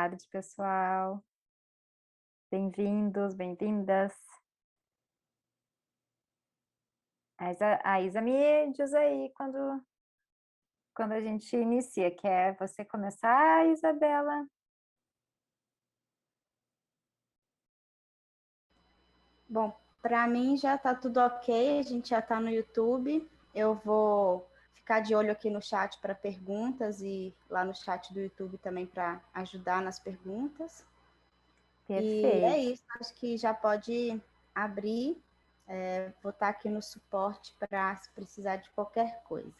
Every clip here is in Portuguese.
tarde, pessoal. Bem-vindos, bem-vindas. A Isa me diz aí quando a gente inicia. Quer você começar, Isabela? Bom, para mim já está tudo ok, a gente já está no YouTube. Eu vou ficar de olho aqui no chat para perguntas e lá no chat do YouTube também para ajudar nas perguntas. E é Perfeito. isso, acho que já pode abrir. Vou estar aqui no suporte para se precisar de qualquer coisa.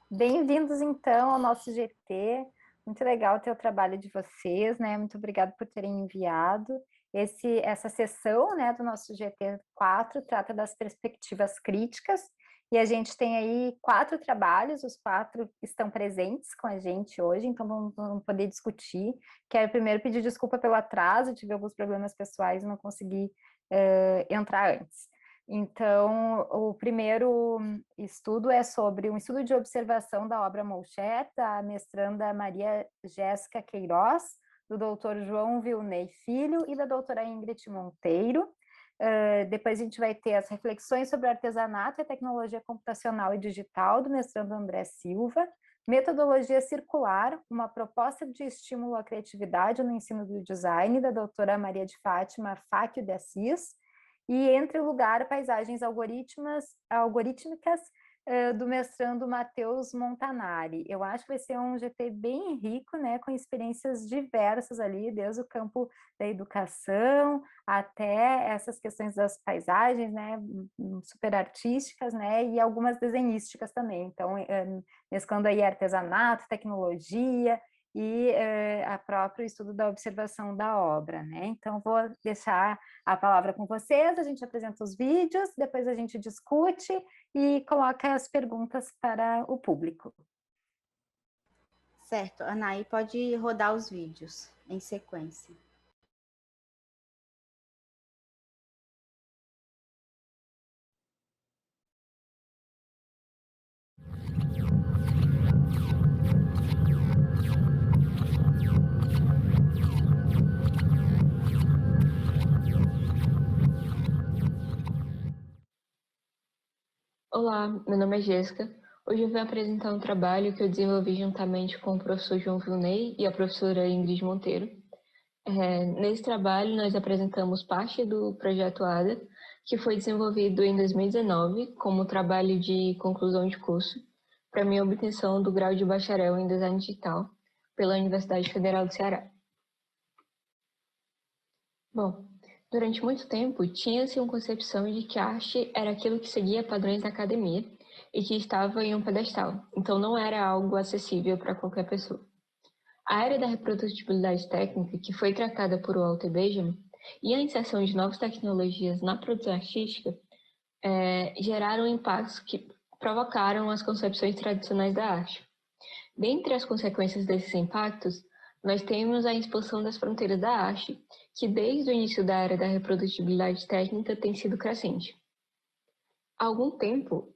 Bem-vindos, então, ao nosso GT. Muito legal ter o trabalho de vocês, né? Muito obrigada por terem enviado. Essa sessão, né, do nosso GT4 trata das perspectivas críticas, e a gente tem aí 4 trabalhos, os 4 estão presentes com a gente hoje, então vamos poder discutir. Quero primeiro pedir desculpa pelo atraso, tive alguns problemas pessoais e não consegui entrar antes. Então, o primeiro estudo é sobre um estudo de observação da obra Molchat, da mestranda Maria Jéssica Queiroz, do doutor João Vilney Filho e da doutora Ingrid Monteiro. Depois a gente vai ter as reflexões sobre artesanato e tecnologia computacional e digital, do mestrando André Silva, metodologia circular, uma proposta de estímulo à criatividade no ensino do design, da doutora Maria de Fátima Fáquio de Assis, e Entre o Lugar, Paisagens Algorítmicas, do mestrando Matheus Montanari. Eu acho que vai ser um GT bem rico, né, com experiências diversas ali, desde o campo da educação até essas questões das paisagens, né, super artísticas, né, e algumas desenhísticas também. Então, mesclando aí artesanato, tecnologia e a próprio estudo da observação da obra, né? Então, vou deixar a palavra com vocês, a gente apresenta os vídeos, depois a gente discute e coloca as perguntas para o público. Certo, Anaí, pode rodar os vídeos em sequência. Olá, meu nome é Jéssica. Hoje eu vou apresentar um trabalho que eu desenvolvi juntamente com o professor João Vilney e a professora Ingrid Monteiro. Nesse trabalho, nós apresentamos parte do projeto ADA, que foi desenvolvido em 2019 como trabalho de conclusão de curso para minha obtenção do grau de bacharel em design digital pela Universidade Federal do Ceará. Bom, durante muito tempo, tinha-se uma concepção de que a arte era aquilo que seguia padrões da academia e que estava em um pedestal, então não era algo acessível para qualquer pessoa. A área da reprodutibilidade técnica, que foi tratada por Walter Benjamin, e a inserção de novas tecnologias na produção artística geraram impactos que provocaram as concepções tradicionais da arte. Dentre as consequências desses impactos, nós temos a expansão das fronteiras da arte, que desde o início da era da reprodutibilidade técnica tem sido crescente. Há algum tempo,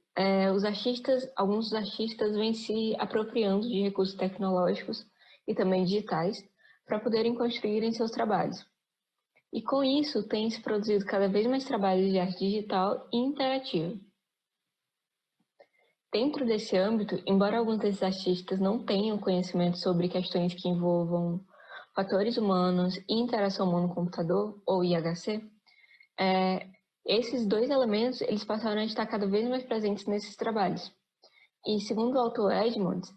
alguns artistas vêm se apropriando de recursos tecnológicos e também digitais para poderem construir em seus trabalhos. E com isso, tem se produzido cada vez mais trabalhos de arte digital e interativa. Dentro desse âmbito, embora alguns desses artistas não tenham conhecimento sobre questões que envolvam fatores humanos e interação humano-computador, ou IHC, esses dois elementos eles passaram a estar cada vez mais presentes nesses trabalhos. E segundo o autor Edmonds,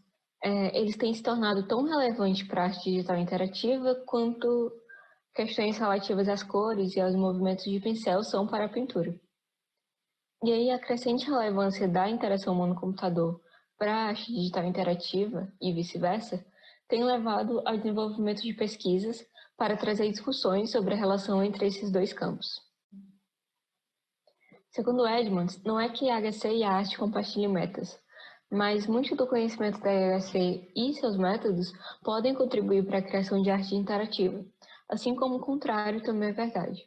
eles têm se tornado tão relevantes para a arte digital interativa quanto questões relativas às cores e aos movimentos de pincel são para a pintura. E aí a crescente relevância da interação humano-computador para a arte digital interativa e vice-versa tem levado ao desenvolvimento de pesquisas para trazer discussões sobre a relação entre esses dois campos. Segundo Edmonds, não é que a HC e a arte compartilhem metas, mas muito do conhecimento da HC e seus métodos podem contribuir para a criação de arte interativa, assim como o contrário também é verdade.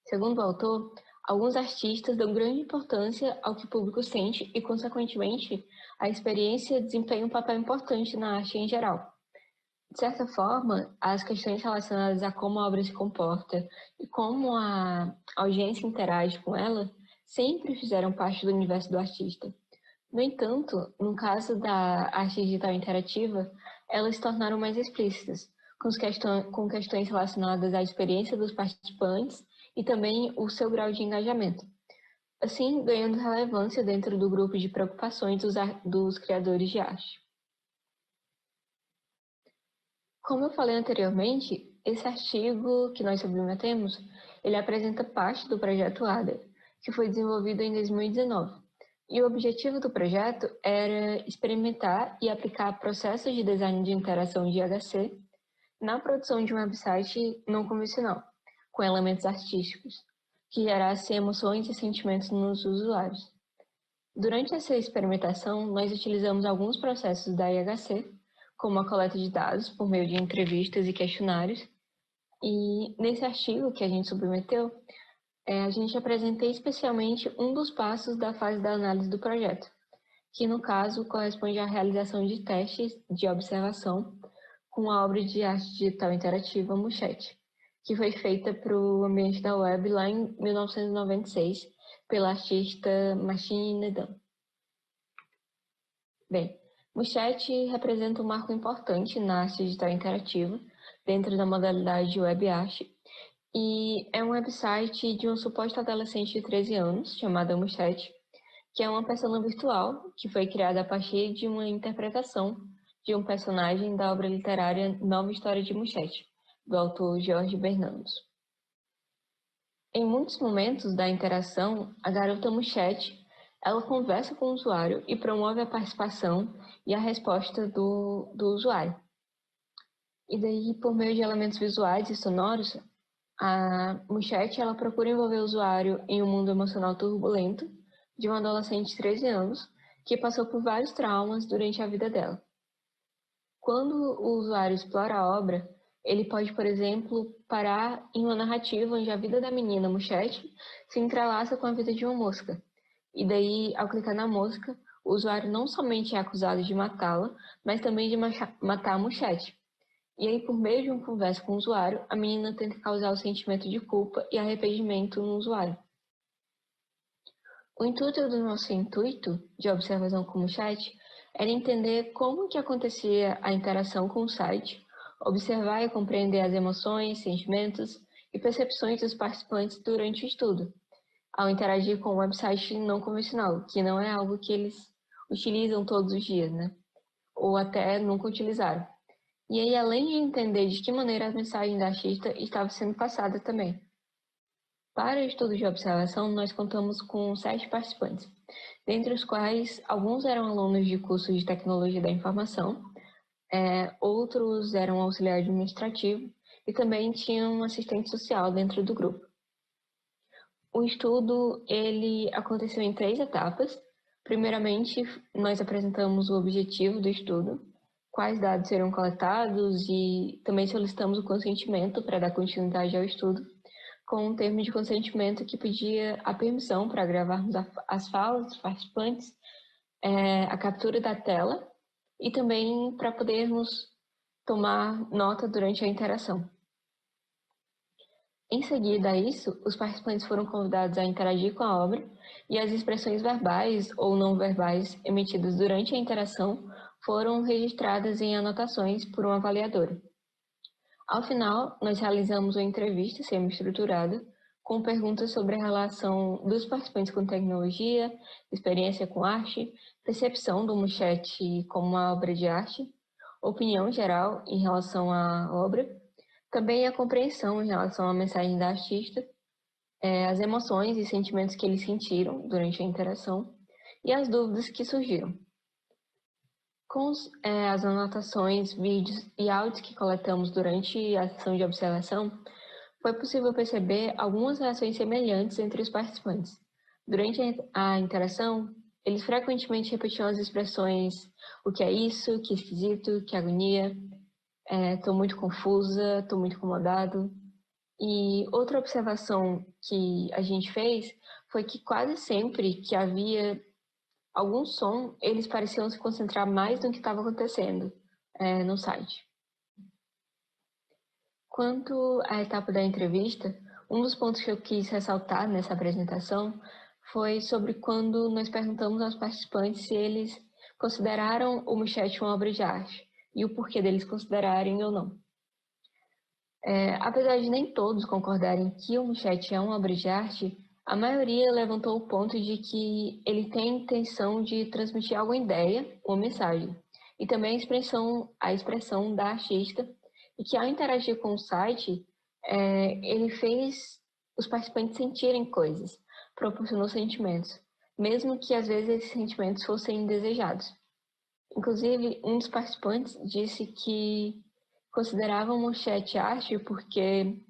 Segundo o autor, alguns artistas dão grande importância ao que o público sente e, consequentemente, a experiência desempenha um papel importante na arte em geral. De certa forma, as questões relacionadas a como a obra se comporta e como a audiência interage com ela sempre fizeram parte do universo do artista. No entanto, no caso da arte digital interativa, elas se tornaram mais explícitas, com questões relacionadas à experiência dos participantes e também o seu grau de engajamento. Assim, ganhando relevância dentro do grupo de preocupações dos criadores de arte. Como eu falei anteriormente, esse artigo que nós submetemos, ele apresenta parte do projeto ADA, que foi desenvolvido em 2019. E o objetivo do projeto era experimentar e aplicar processos de design de interação de IHC na produção de um website não convencional, com elementos artísticos, que gerassem emoções e sentimentos nos usuários. Durante essa experimentação, nós utilizamos alguns processos da IHC, como a coleta de dados por meio de entrevistas e questionários. E nesse artigo que a gente submeteu, a gente apresenta especialmente um dos passos da fase da análise do projeto, que no caso corresponde à realização de testes de observação com a obra de arte digital interativa Muxete, que foi feita para o ambiente da web lá em 1996 pela artista Machine Nedan. Bem, Muxete representa um marco importante na arte digital interativa dentro da modalidade web art e é um website de uma suposta adolescente de 13 anos, chamada Muxete, que é uma persona virtual que foi criada a partir de uma interpretação de um personagem da obra literária Nova História de Muxete, do autor Jorge Bernanos. Em muitos momentos da interação, a garota Muxete, ela conversa com o usuário e promove a participação e a resposta do usuário. E daí, por meio de elementos visuais e sonoros, a Muxete, ela procura envolver o usuário em um mundo emocional turbulento de uma adolescente de 13 anos que passou por vários traumas durante a vida dela. Quando o usuário explora a obra, ele pode, por exemplo, parar em uma narrativa onde a vida da menina Muxete se entrelaça com a vida de uma mosca. E daí, ao clicar na mosca, o usuário não somente é acusado de matá-la, mas também de matar a Muxete. E aí, por meio de uma conversa com o usuário, a menina tenta causar o sentimento de culpa e arrependimento no usuário. O intuito do nosso intuito de observação com o chat era entender como que acontecia a interação com o site, observar e compreender as emoções, sentimentos e percepções dos participantes durante o estudo, ao interagir com o website não convencional, que não é algo que eles utilizam todos os dias, né? Ou até nunca utilizaram. E aí, além de entender de que maneira a mensagem da artista estava sendo passada também. Para o estudo de observação, nós contamos com 7 participantes, dentre os quais alguns eram alunos de cursos de tecnologia da informação, outros eram auxiliar administrativo e também tinha um assistente social dentro do grupo. O estudo ele aconteceu em 3 etapas. Primeiramente, nós apresentamos o objetivo do estudo, quais dados serão coletados e também solicitamos o consentimento para dar continuidade ao estudo, com um termo de consentimento que pedia a permissão para gravarmos as falas dos participantes, a captura da tela e também para podermos tomar nota durante a interação. Em seguida a isso, os participantes foram convidados a interagir com a obra e as expressões verbais ou não verbais emitidas durante a interação foram registradas em anotações por uma avaliadora. Ao final, nós realizamos uma entrevista semi-estruturada com perguntas sobre a relação dos participantes com tecnologia, experiência com arte, percepção do Muxete como uma obra de arte, opinião geral em relação à obra, também a compreensão em relação à mensagem da artista, as emoções e sentimentos que eles sentiram durante a interação e as dúvidas que surgiram. Com as anotações, vídeos e áudios que coletamos durante a sessão de observação, foi possível perceber algumas reações semelhantes entre os participantes. Durante a interação, eles frequentemente repetiam as expressões "o que é isso?", "que esquisito?", "que agonia?", "tô muito confusa", "tô muito incomodado". E outra observação que a gente fez foi que quase sempre que havia algum som, eles pareciam se concentrar mais no que estava acontecendo no site. Quanto à etapa da entrevista, um dos pontos que eu quis ressaltar nessa apresentação foi sobre quando nós perguntamos aos participantes se eles consideraram o Muxete uma obra de arte e o porquê deles considerarem ou não. Apesar de nem todos concordarem que o Muxete é uma obra de arte, a maioria levantou o ponto de que ele tem a intenção de transmitir alguma ideia, uma mensagem, e também a expressão da artista, e que ao interagir com o site, ele fez os participantes sentirem coisas, proporcionou sentimentos, mesmo que às vezes esses sentimentos fossem indesejados. Inclusive, um dos participantes disse que considerava o Muxete arte porque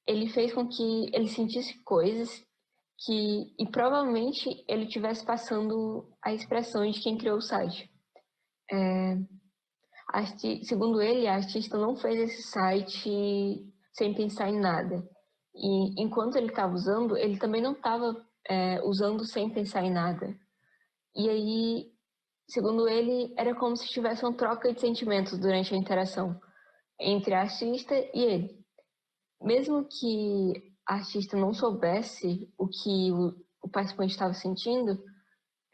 ele fez com que ele sentisse coisas e provavelmente ele estivesse passando a expressão de quem criou o site. Segundo ele, a artista não fez esse site sem pensar em nada. E enquanto ele estava usando, ele também não estava usando sem pensar em nada. E aí, segundo ele, era como se tivesse uma troca de sentimentos durante a interação entre a artista e ele. Mesmo que a artista não soubesse o que o participante estava sentindo,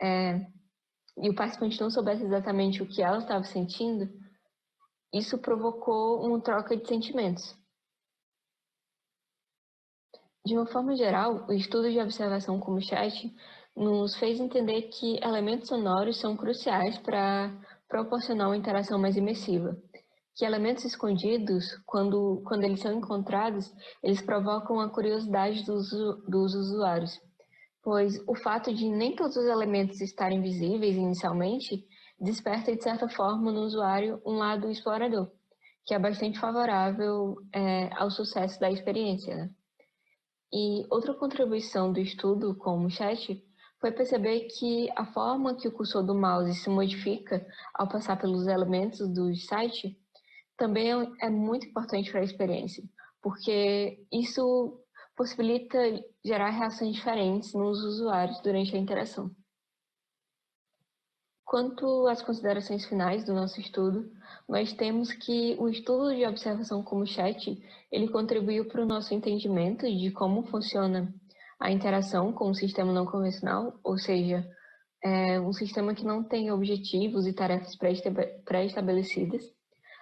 e o participante não soubesse exatamente o que ela estava sentindo, isso provocou uma troca de sentimentos. De uma forma geral, o estudo de observação como chat nos fez entender que elementos sonoros são cruciais para proporcionar uma interação mais imersiva. Que elementos escondidos, quando eles são encontrados, eles provocam a curiosidade dos usuários, pois o fato de nem todos os elementos estarem visíveis inicialmente desperta, de certa forma, no usuário um lado explorador, que é bastante favorável ao sucesso da experiência, né? E outra contribuição do estudo com o chat foi perceber que a forma que o cursor do mouse se modifica ao passar pelos elementos do site também é muito importante para a experiência, porque isso possibilita gerar reações diferentes nos usuários durante a interação. Quanto às considerações finais do nosso estudo, nós temos que o estudo de observação como chat, ele contribuiu para o nosso entendimento de como funciona a interação com o sistema não convencional, ou seja, um sistema que não tem objetivos e tarefas pré-estabelecidas.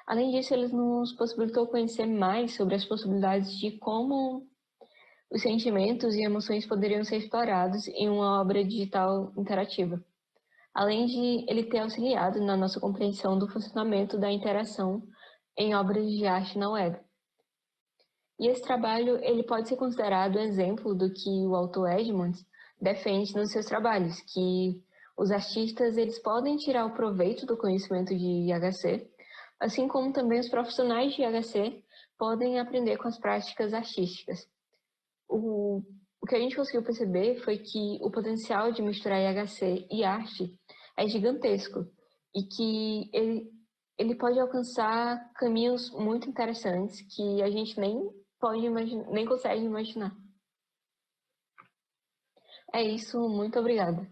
Além disso, ele nos possibilitou conhecer mais sobre as possibilidades de como os sentimentos e emoções poderiam ser explorados em uma obra digital interativa, além de ele ter auxiliado na nossa compreensão do funcionamento da interação em obras de arte na web. E esse trabalho ele pode ser considerado um exemplo do que o autor Edmonds defende nos seus trabalhos, que os artistas eles podem tirar o proveito do conhecimento de IHC, assim como também os profissionais de IHC podem aprender com as práticas artísticas. O que a gente conseguiu perceber foi que o potencial de misturar IHC e arte é gigantesco e que ele pode alcançar caminhos muito interessantes que a gente nem consegue imaginar. É isso, muito obrigada.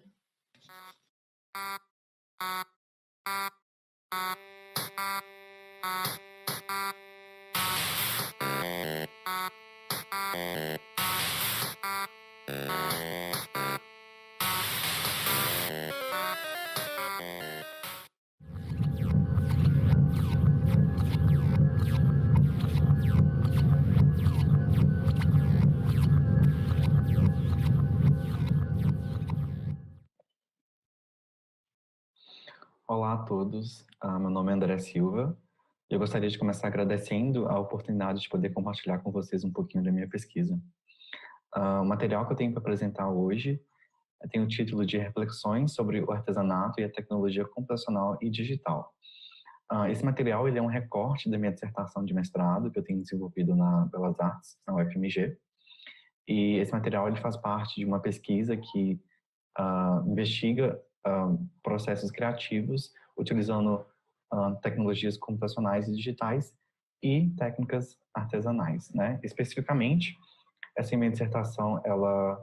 Olá a todos, meu nome é André Silva e eu gostaria de começar agradecendo a oportunidade de poder compartilhar com vocês um pouquinho da minha pesquisa. O material que eu tenho para apresentar hoje tem o título de Reflexões sobre o artesanato e a tecnologia computacional e digital. Esse material ele é um recorte da minha dissertação de mestrado que eu tenho desenvolvido na Belas Artes, na UFMG, e esse material ele faz parte de uma pesquisa que investiga processos criativos utilizando tecnologias computacionais e digitais e técnicas artesanais, né? Especificamente, essa minha dissertação ela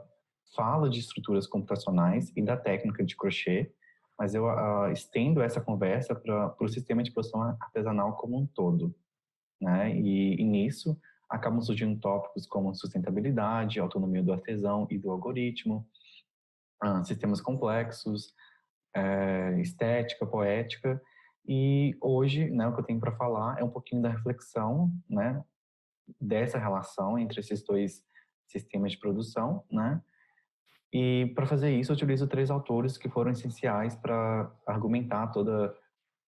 fala de estruturas computacionais e da técnica de crochê, mas eu estendo essa conversa para o sistema de produção artesanal como um todo. né? E nisso acabam surgindo tópicos como sustentabilidade, autonomia do artesão e do algoritmo, sistemas complexos, estética, poética. E hoje, né, o que eu tenho para falar é um pouquinho da reflexão, né, dessa relação entre esses dois sistemas de produção, né? E para fazer isso, eu utilizo 3 autores que foram essenciais para argumentar toda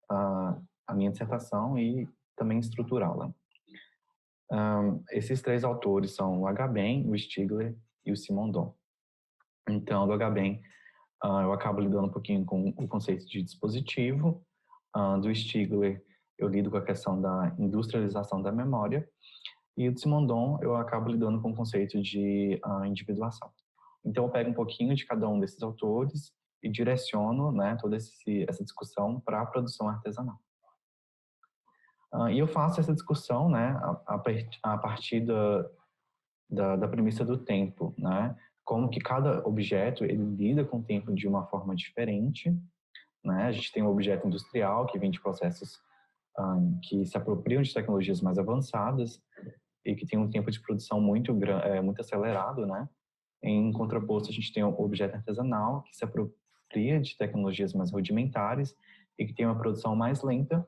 a minha dissertação e também estruturá-la. Esses 3 autores são o Agamben, o Stigler e o Simondon. Então, do Agamben, eu acabo lidando um pouquinho com o conceito de dispositivo. Do Stigler, eu lido com a questão da industrialização da memória. E o do Simondon, eu acabo lidando com o conceito de individuação. Então, eu pego um pouquinho de cada um desses autores e direciono, né, toda essa discussão para a produção artesanal. E eu faço essa discussão, né, a partir da premissa do tempo, né? Como que cada objeto ele lida com o tempo de uma forma diferente, né? A gente tem um objeto industrial que vem de processos que se apropriam de tecnologias mais avançadas e que tem um tempo de produção muito acelerado, né? Em contraposto, a gente tem um objeto artesanal que se apropria de tecnologias mais rudimentares e que tem uma produção mais lenta,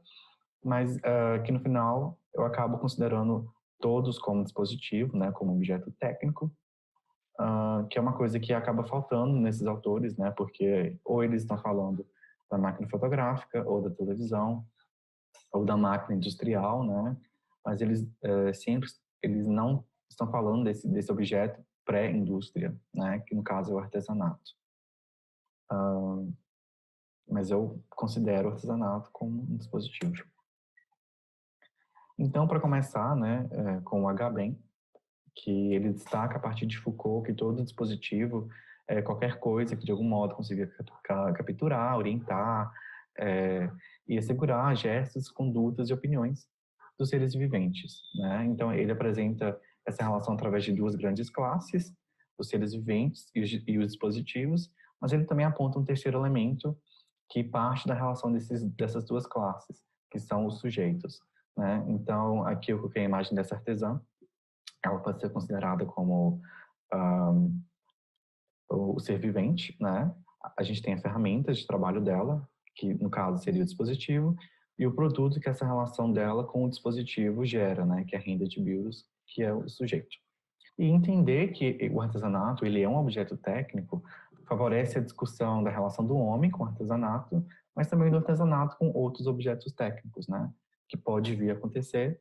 mas que no final eu acabo considerando todos como dispositivo, né, como objeto técnico, que é uma coisa que acaba faltando nesses autores, né, porque ou eles estão falando da máquina fotográfica, ou da televisão, ou da máquina industrial, né, mas eles eles não estão falando desse objeto pré-indústria, né, que no caso é o artesanato. Mas eu considero o artesanato como um dispositivo. Então, para começar, né, com o Agamben, que ele destaca a partir de Foucault que todo dispositivo é qualquer coisa que de algum modo consiga capturar, orientar e assegurar gestos, condutas e opiniões dos seres viventes, né? Então, ele apresenta essa relação através de 2 grandes classes, os seres viventes e os dispositivos, mas ele também aponta um terceiro elemento que parte da relação dessas 2 classes, que são os sujeitos, né? Então, aqui eu coloquei a imagem dessa artesã. Ela pode ser considerada como o ser vivente, né? A gente tem as ferramentas de trabalho dela, que no caso seria o dispositivo, e o produto que essa relação dela com o dispositivo gera, né? Que é a renda de bios, que é o sujeito. E entender que o artesanato ele é um objeto técnico favorece a discussão da relação do homem com o artesanato, mas também do artesanato com outros objetos técnicos, né? Que pode vir a acontecer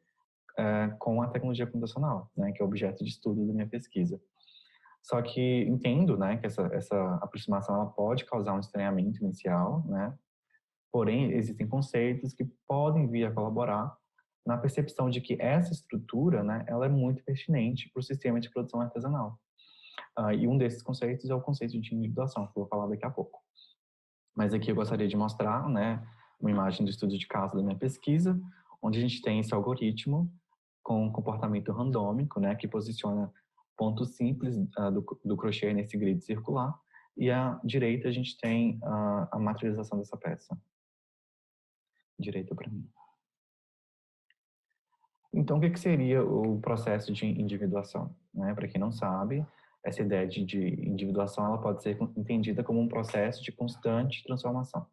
com a tecnologia computacional, né, que é objeto de estudo da minha pesquisa. Só que entendo, né, que essa aproximação ela pode causar um estranhamento inicial, né, porém existem conceitos que podem vir a colaborar na percepção de que essa estrutura, né, ela é muito pertinente para o sistema de produção artesanal. E um desses conceitos é o conceito de individuação, que eu vou falar daqui a pouco. Mas aqui eu gostaria de mostrar, né, uma imagem do estudo de caso da minha pesquisa, onde a gente tem esse algoritmo com um comportamento randômico, né, que posiciona pontos simples do crochê nesse grid circular, e à direita a gente tem a materialização dessa peça. Direita para mim. Então, o que seria o processo de individuação? Né? Para quem não sabe, essa ideia de individuação ela pode ser entendida como um processo de constante transformação.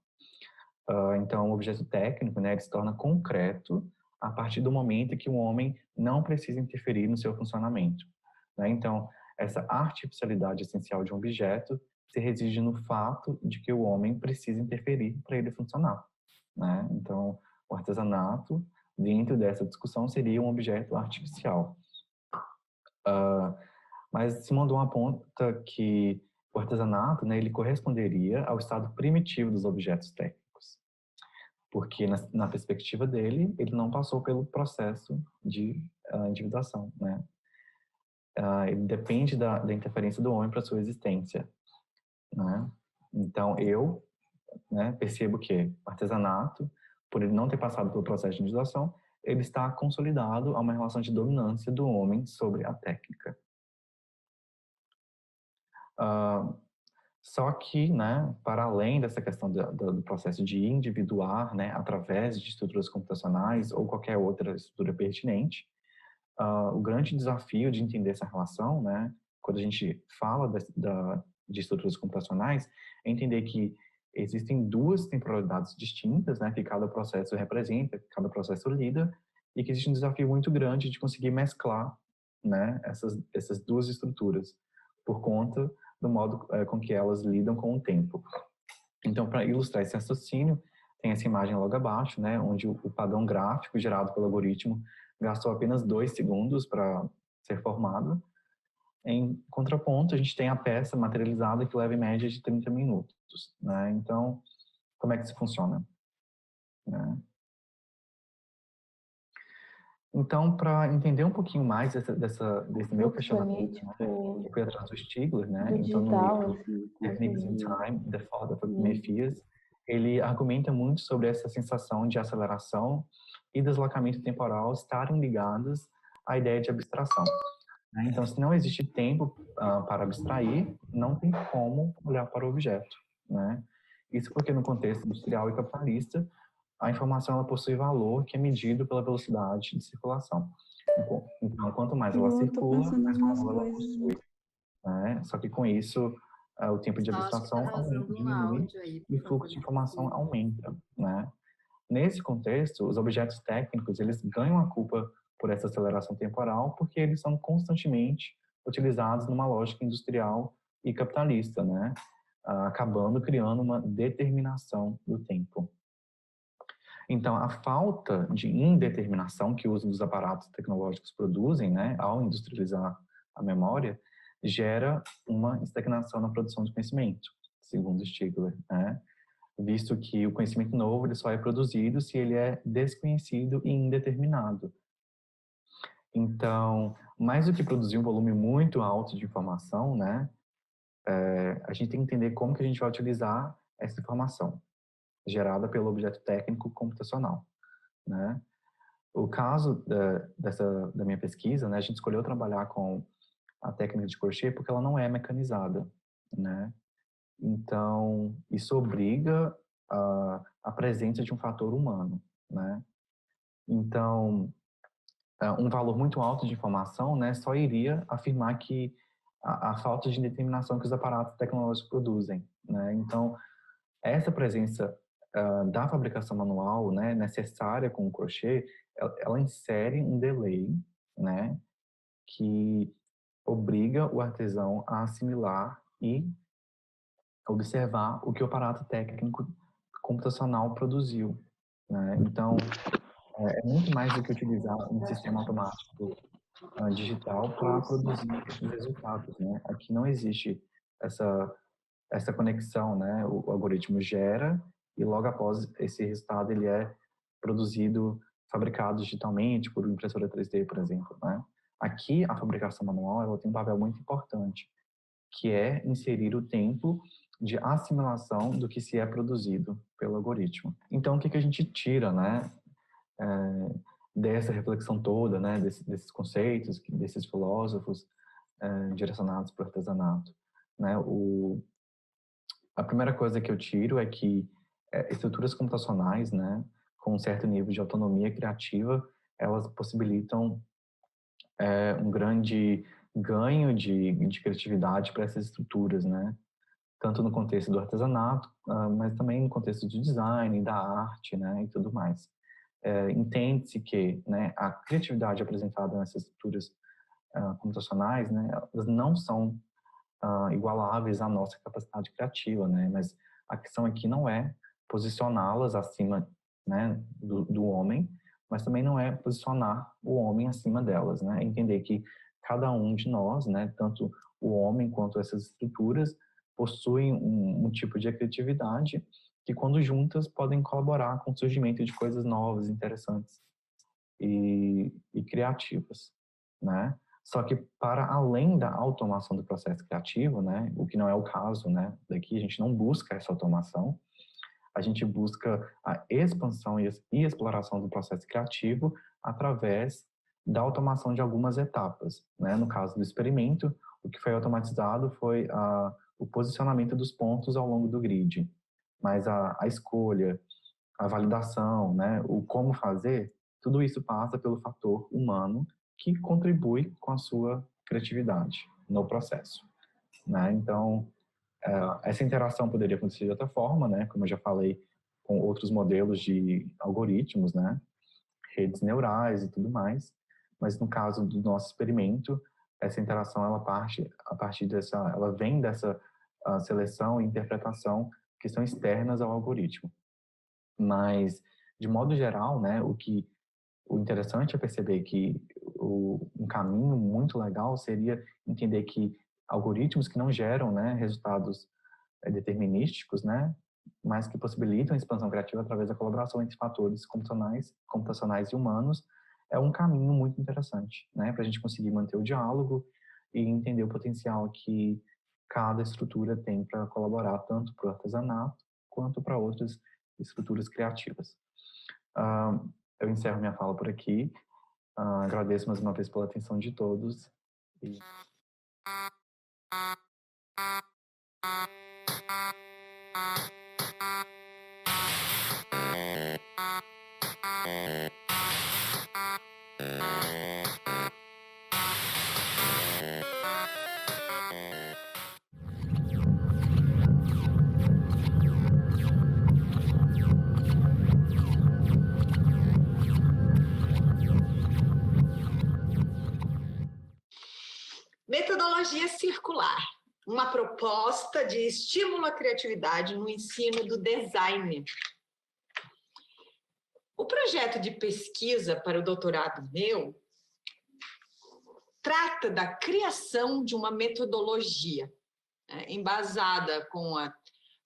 Então, o objeto técnico, né, ele se torna concreto a partir do momento em que o homem não precisa interferir no seu funcionamento, né? Então, essa artificialidade essencial de um objeto se reside no fato de que o homem precisa interferir para ele funcionar, né? Então, o artesanato, dentro dessa discussão, seria um objeto artificial. Mas Simondon aponta que o artesanato, né, ele corresponderia ao estado primitivo dos objetos técnicos, porque na perspectiva dele, ele não passou pelo processo de individuação, né? Ele depende da interferência do homem para sua existência, né? Então, eu, né, percebo que o artesanato, por ele não ter passado pelo processo de individuação, ele está consolidado a uma relação de dominância do homem sobre a técnica. Só que, né, para além dessa questão do processo de individuar, né, através de estruturas computacionais ou qualquer outra estrutura pertinente, o grande desafio de entender essa relação, né, quando a gente fala de estruturas computacionais, é entender que existem duas temporalidades distintas, né, que cada processo representa, que cada processo lida, e que existe um desafio muito grande de conseguir mesclar, né, essas duas estruturas, por conta do modo com que elas lidam com o tempo. Então, para ilustrar esse raciocínio, tem essa imagem logo abaixo, né, onde o padrão gráfico gerado pelo algoritmo gastou apenas 2 segundos para ser formado. Em contraponto, a gente tem a peça materializada que leva em média de 30 minutos. Né? Então, como é que isso funciona? Né? Então, para entender um pouquinho mais desse meu questionamento, né, eu fui atrás do Stigler, né? Então, no livro Techniques in Time, The Fall of Prometheus, ele argumenta muito sobre essa sensação de aceleração e deslocamento temporal estarem ligadas à ideia de abstração. Né? Então, se não existe tempo para abstrair, não tem como olhar para o objeto. Né? Isso porque no contexto industrial e capitalista, a informação ela possui valor que é medido pela velocidade de circulação. Então, quanto mais ela circula, mais valor ela possui. Né? Só que com isso, o tempo de abstração aumenta, diminui e o fluxo de informação aumenta. Né? Nesse contexto, os objetos técnicos eles ganham a culpa por essa aceleração temporal porque eles são constantemente utilizados numa lógica industrial e capitalista, né? Acabando criando uma determinação do tempo. Então, a falta de indeterminação que o uso dos aparatos tecnológicos produzem, né, ao industrializar a memória, gera uma estagnação na produção de conhecimento, segundo Stigler, né? Visto que o conhecimento novo ele só é produzido se ele é desconhecido e indeterminado. Então, mais do que produzir um volume muito alto de informação, né, a gente tem que entender como que a gente vai utilizar essa informação gerada pelo objeto técnico computacional, né? O caso da minha pesquisa, né, a gente escolheu trabalhar com a técnica de crochê porque ela não é mecanizada, né? Então, isso obriga a presença de um fator humano, né? Então, um valor muito alto de informação, né, só iria afirmar que a falta de determinação que os aparatos tecnológicos produzem, né? Então, essa presença da fabricação manual, né, necessária com o crochê, ela insere um delay, né, que obriga o artesão a assimilar e observar o que o aparato técnico computacional produziu. Né? Então, é muito mais do que utilizar um sistema automático digital para produzir os resultados. Né? Aqui não existe essa conexão. Né? O algoritmo gera e logo após esse resultado ele é produzido, fabricado digitalmente por impressora 3D, por exemplo. Né? Aqui, a fabricação manual ela tem um papel muito importante, que é inserir o tempo de assimilação do que se é produzido pelo algoritmo. Então, o que a gente tira, né, dessa reflexão toda, né, desses conceitos, desses filósofos direcionados para o artesanato? Né? A primeira coisa que eu tiro é que estruturas computacionais, né, com um certo nível de autonomia criativa, elas possibilitam um grande ganho de criatividade para essas estruturas, né? Tanto no contexto do artesanato, mas também no contexto do design, da arte, né, e tudo mais. Entende-se que, né, a criatividade apresentada nessas estruturas computacionais, né, elas não são igualáveis à nossa capacidade criativa, né, mas a questão aqui não é posicioná-las acima, né, do homem, mas também não é posicionar o homem acima delas, né, entender que cada um de nós, né, tanto o homem quanto essas estruturas, possuem um tipo de criatividade que, quando juntas, podem colaborar com o surgimento de coisas novas, interessantes e criativas, né? Só que, para além da automação do processo criativo, né, o que não é o caso, né, daqui a gente não busca essa automação, a gente busca a expansão e exploração do processo criativo através da automação de algumas etapas. Né? No caso do experimento, O que foi automatizado foi o posicionamento dos pontos ao longo do grid, mas a escolha, a validação, né, o como fazer, tudo isso passa pelo fator humano que contribui com a sua criatividade no processo, né? Então, essa interação poderia acontecer de outra forma, né? Como eu já falei, com outros modelos de algoritmos, né? Redes neurais e tudo mais. Mas no caso do nosso experimento, essa interação ela vem dessa seleção e interpretação que são externas ao algoritmo. Mas de modo geral, né? O interessante é perceber que um caminho muito legal seria entender que algoritmos que não geram, né, resultados determinísticos, né, mas que possibilitam a expansão criativa através da colaboração entre fatores computacionais e humanos, é um caminho muito interessante, né, para a gente conseguir manter o diálogo e entender o potencial que cada estrutura tem para colaborar tanto para o artesanato quanto para outras estruturas criativas. Eu encerro minha fala por aqui. Agradeço mais uma vez pela atenção de todos. Metodologia circular, uma proposta de estímulo à criatividade no ensino do design. O projeto de pesquisa para o doutorado meu trata da criação de uma metodologia, embasada com a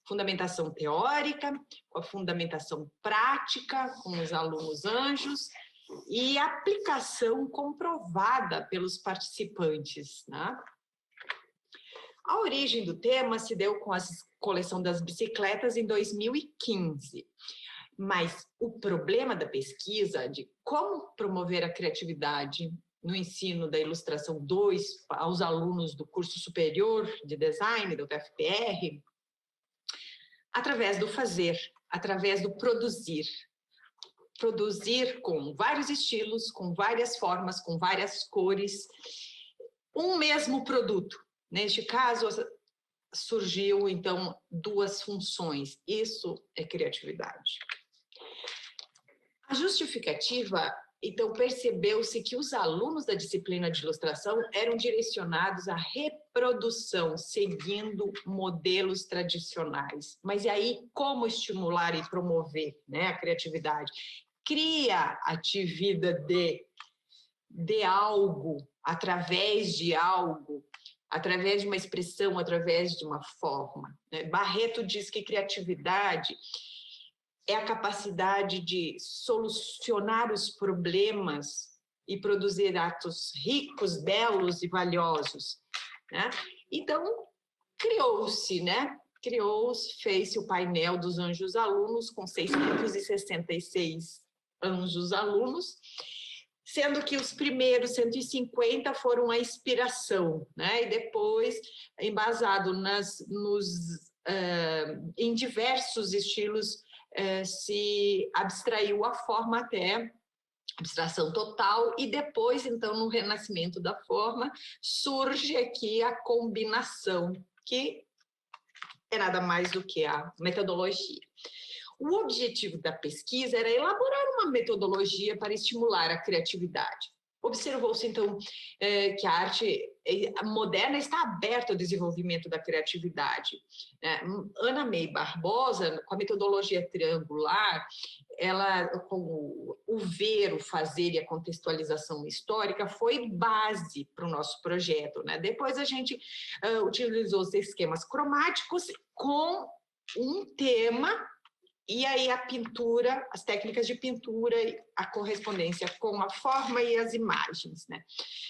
fundamentação teórica, com a fundamentação prática, com os alunos anjos, e aplicação comprovada pelos participantes, né? A origem do tema se deu com a coleção das bicicletas em 2015, mas o problema da pesquisa de como promover a criatividade no ensino da ilustração 2 aos alunos do curso superior de design, do UFPR, através do fazer, através do produzir. Produzir com vários estilos, com várias formas, com várias cores, um mesmo produto. Neste caso, surgiu, então, duas funções. Isso é criatividade. A justificativa, então, percebeu-se que os alunos da disciplina de ilustração eram direcionados à reprodução, seguindo modelos tradicionais. Mas e aí, como estimular e promover, né, a criatividade? Cria atividade de algo, através de algo, através de uma expressão, através de uma forma. Barreto diz que criatividade é a capacidade de solucionar os problemas e produzir atos ricos, belos e valiosos, né? Então, criou-se, né? Fez-se o painel dos anjos alunos com 666 anjos alunos, sendo que os primeiros 150 foram a inspiração, né? E depois, embasado em diversos estilos, se abstraiu a forma até abstração total, e depois, então, no renascimento da forma, surge aqui a combinação, que é nada mais do que a metodologia. O objetivo da pesquisa era elaborar uma metodologia para estimular a criatividade. Observou-se, então, que a arte moderna está aberta ao desenvolvimento da criatividade. Ana May Barbosa, com a metodologia triangular, ela, com o ver, o fazer e a contextualização histórica, foi base para o nosso projeto, né? Depois a gente utilizou os esquemas cromáticos com um tema. E aí a pintura, as técnicas de pintura, a correspondência com a forma e as imagens, né?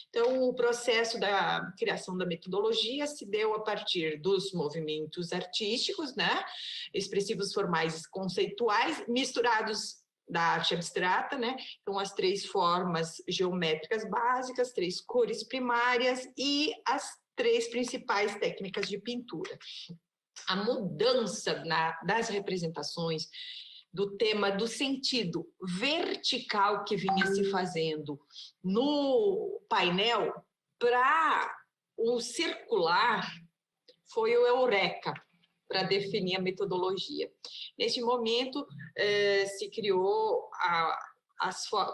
Então, o processo da criação da metodologia se deu a partir dos movimentos artísticos, né? Expressivos, formais e conceituais, misturados da arte abstrata, né? Então, as 3 formas geométricas básicas, 3 cores primárias e as três principais técnicas de pintura. A mudança das representações, do tema do sentido vertical que vinha se fazendo no painel para o circular foi o eureka para definir a metodologia. Neste momento, se criou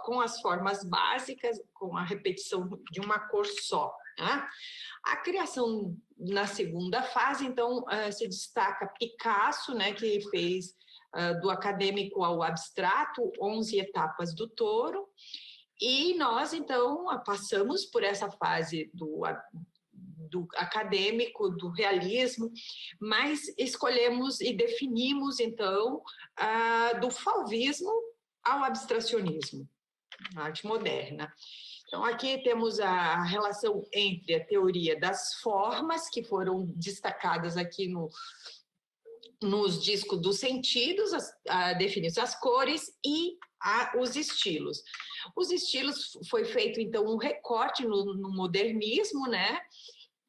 com as formas básicas, com a repetição de uma cor só. Né? A criação na segunda fase, então, se destaca Picasso, né, que fez do acadêmico ao abstrato, 11 etapas do touro, e nós, então, passamos por essa fase do acadêmico, do realismo, mas escolhemos e definimos, então, do fauvismo ao abstracionismo, a arte moderna. Então, aqui temos a relação entre a teoria das formas, que foram destacadas aqui nos discos dos sentidos, definidos as cores e os estilos. Os estilos foi feito, então, um recorte no modernismo, né?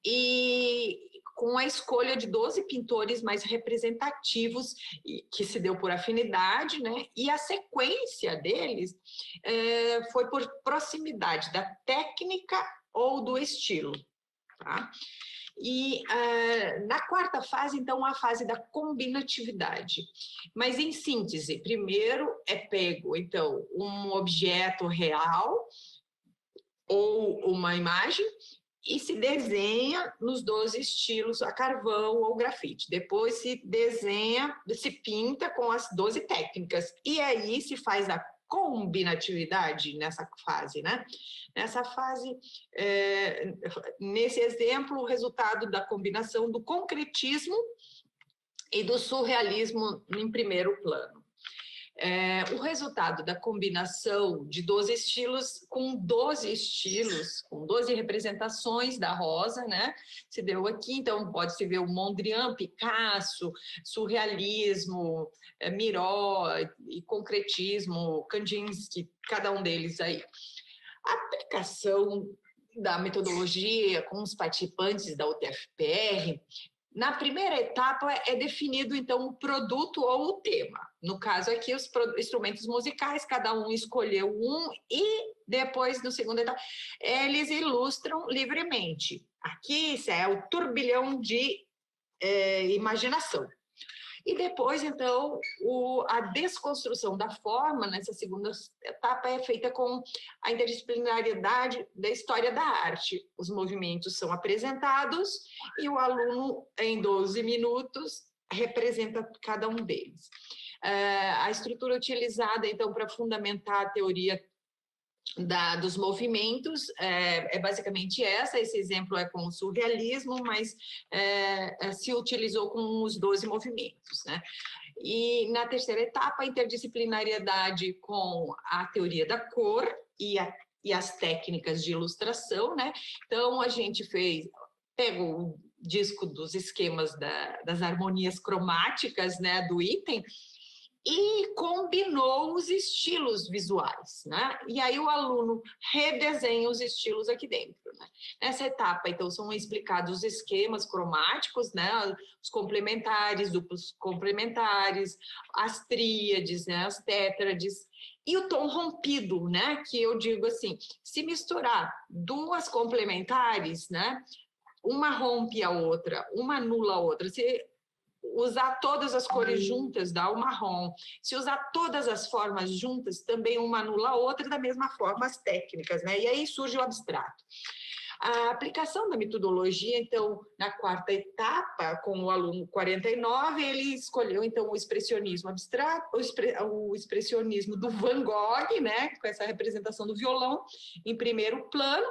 E com a escolha de 12 pintores mais representativos, que se deu por afinidade, né? E a sequência deles foi por proximidade da técnica ou do estilo, tá? E na quarta fase, então, a fase da combinatividade. Mas, em síntese, primeiro é pego, então, um objeto real ou uma imagem e se desenha nos 12 estilos, a carvão ou grafite. Depois se desenha, se pinta com as 12 técnicas. E aí se faz a combinatividade nessa fase, né? Nessa fase, nesse exemplo, o resultado da combinação do concretismo e do surrealismo em primeiro plano. O resultado da combinação de 12 estilos, com 12 estilos, com 12 representações da rosa, né? Se deu aqui, então pode-se ver o Mondrian, Picasso, surrealismo, Miró e concretismo, Kandinsky, cada um deles aí. A aplicação da metodologia com os participantes da UTF-PR, na primeira etapa é definido, então, o produto ou o tema. No caso aqui, os instrumentos musicais, cada um escolheu um e depois, no segundo etapa, eles ilustram livremente. Aqui, isso é o turbilhão de imaginação. E depois, então, a desconstrução da forma, nessa segunda etapa, é feita com a interdisciplinariedade da história da arte. Os movimentos são apresentados e o aluno, em 12 minutos, representa cada um deles. A estrutura utilizada, então, para fundamentar a teoria dos movimentos é basicamente esse exemplo é com o surrealismo, mas se utilizou com os 12 movimentos, né? E na terceira etapa, a interdisciplinariedade com a teoria da cor e as técnicas de ilustração, né? Então, a gente pegou o disco dos esquemas das harmonias cromáticas, né, do item, e combinou os estilos visuais, né? E aí o aluno redesenha os estilos aqui dentro, né? Nessa etapa, então, são explicados os esquemas cromáticos, né? Os complementares, duplos complementares, as tríades, né? As tétrades, e o tom rompido, né? Que eu digo assim, se misturar duas complementares, né? Uma rompe a outra, uma anula a outra, se usar todas as cores juntas dá o marrom. Se usar todas as formas juntas, também uma anula a outra, da mesma forma as técnicas, né? E aí surge o abstrato. A aplicação da metodologia, então, na quarta etapa, com o aluno 49, ele escolheu, então, o expressionismo abstrato, o expressionismo do Van Gogh, né, com essa representação do violão em primeiro plano,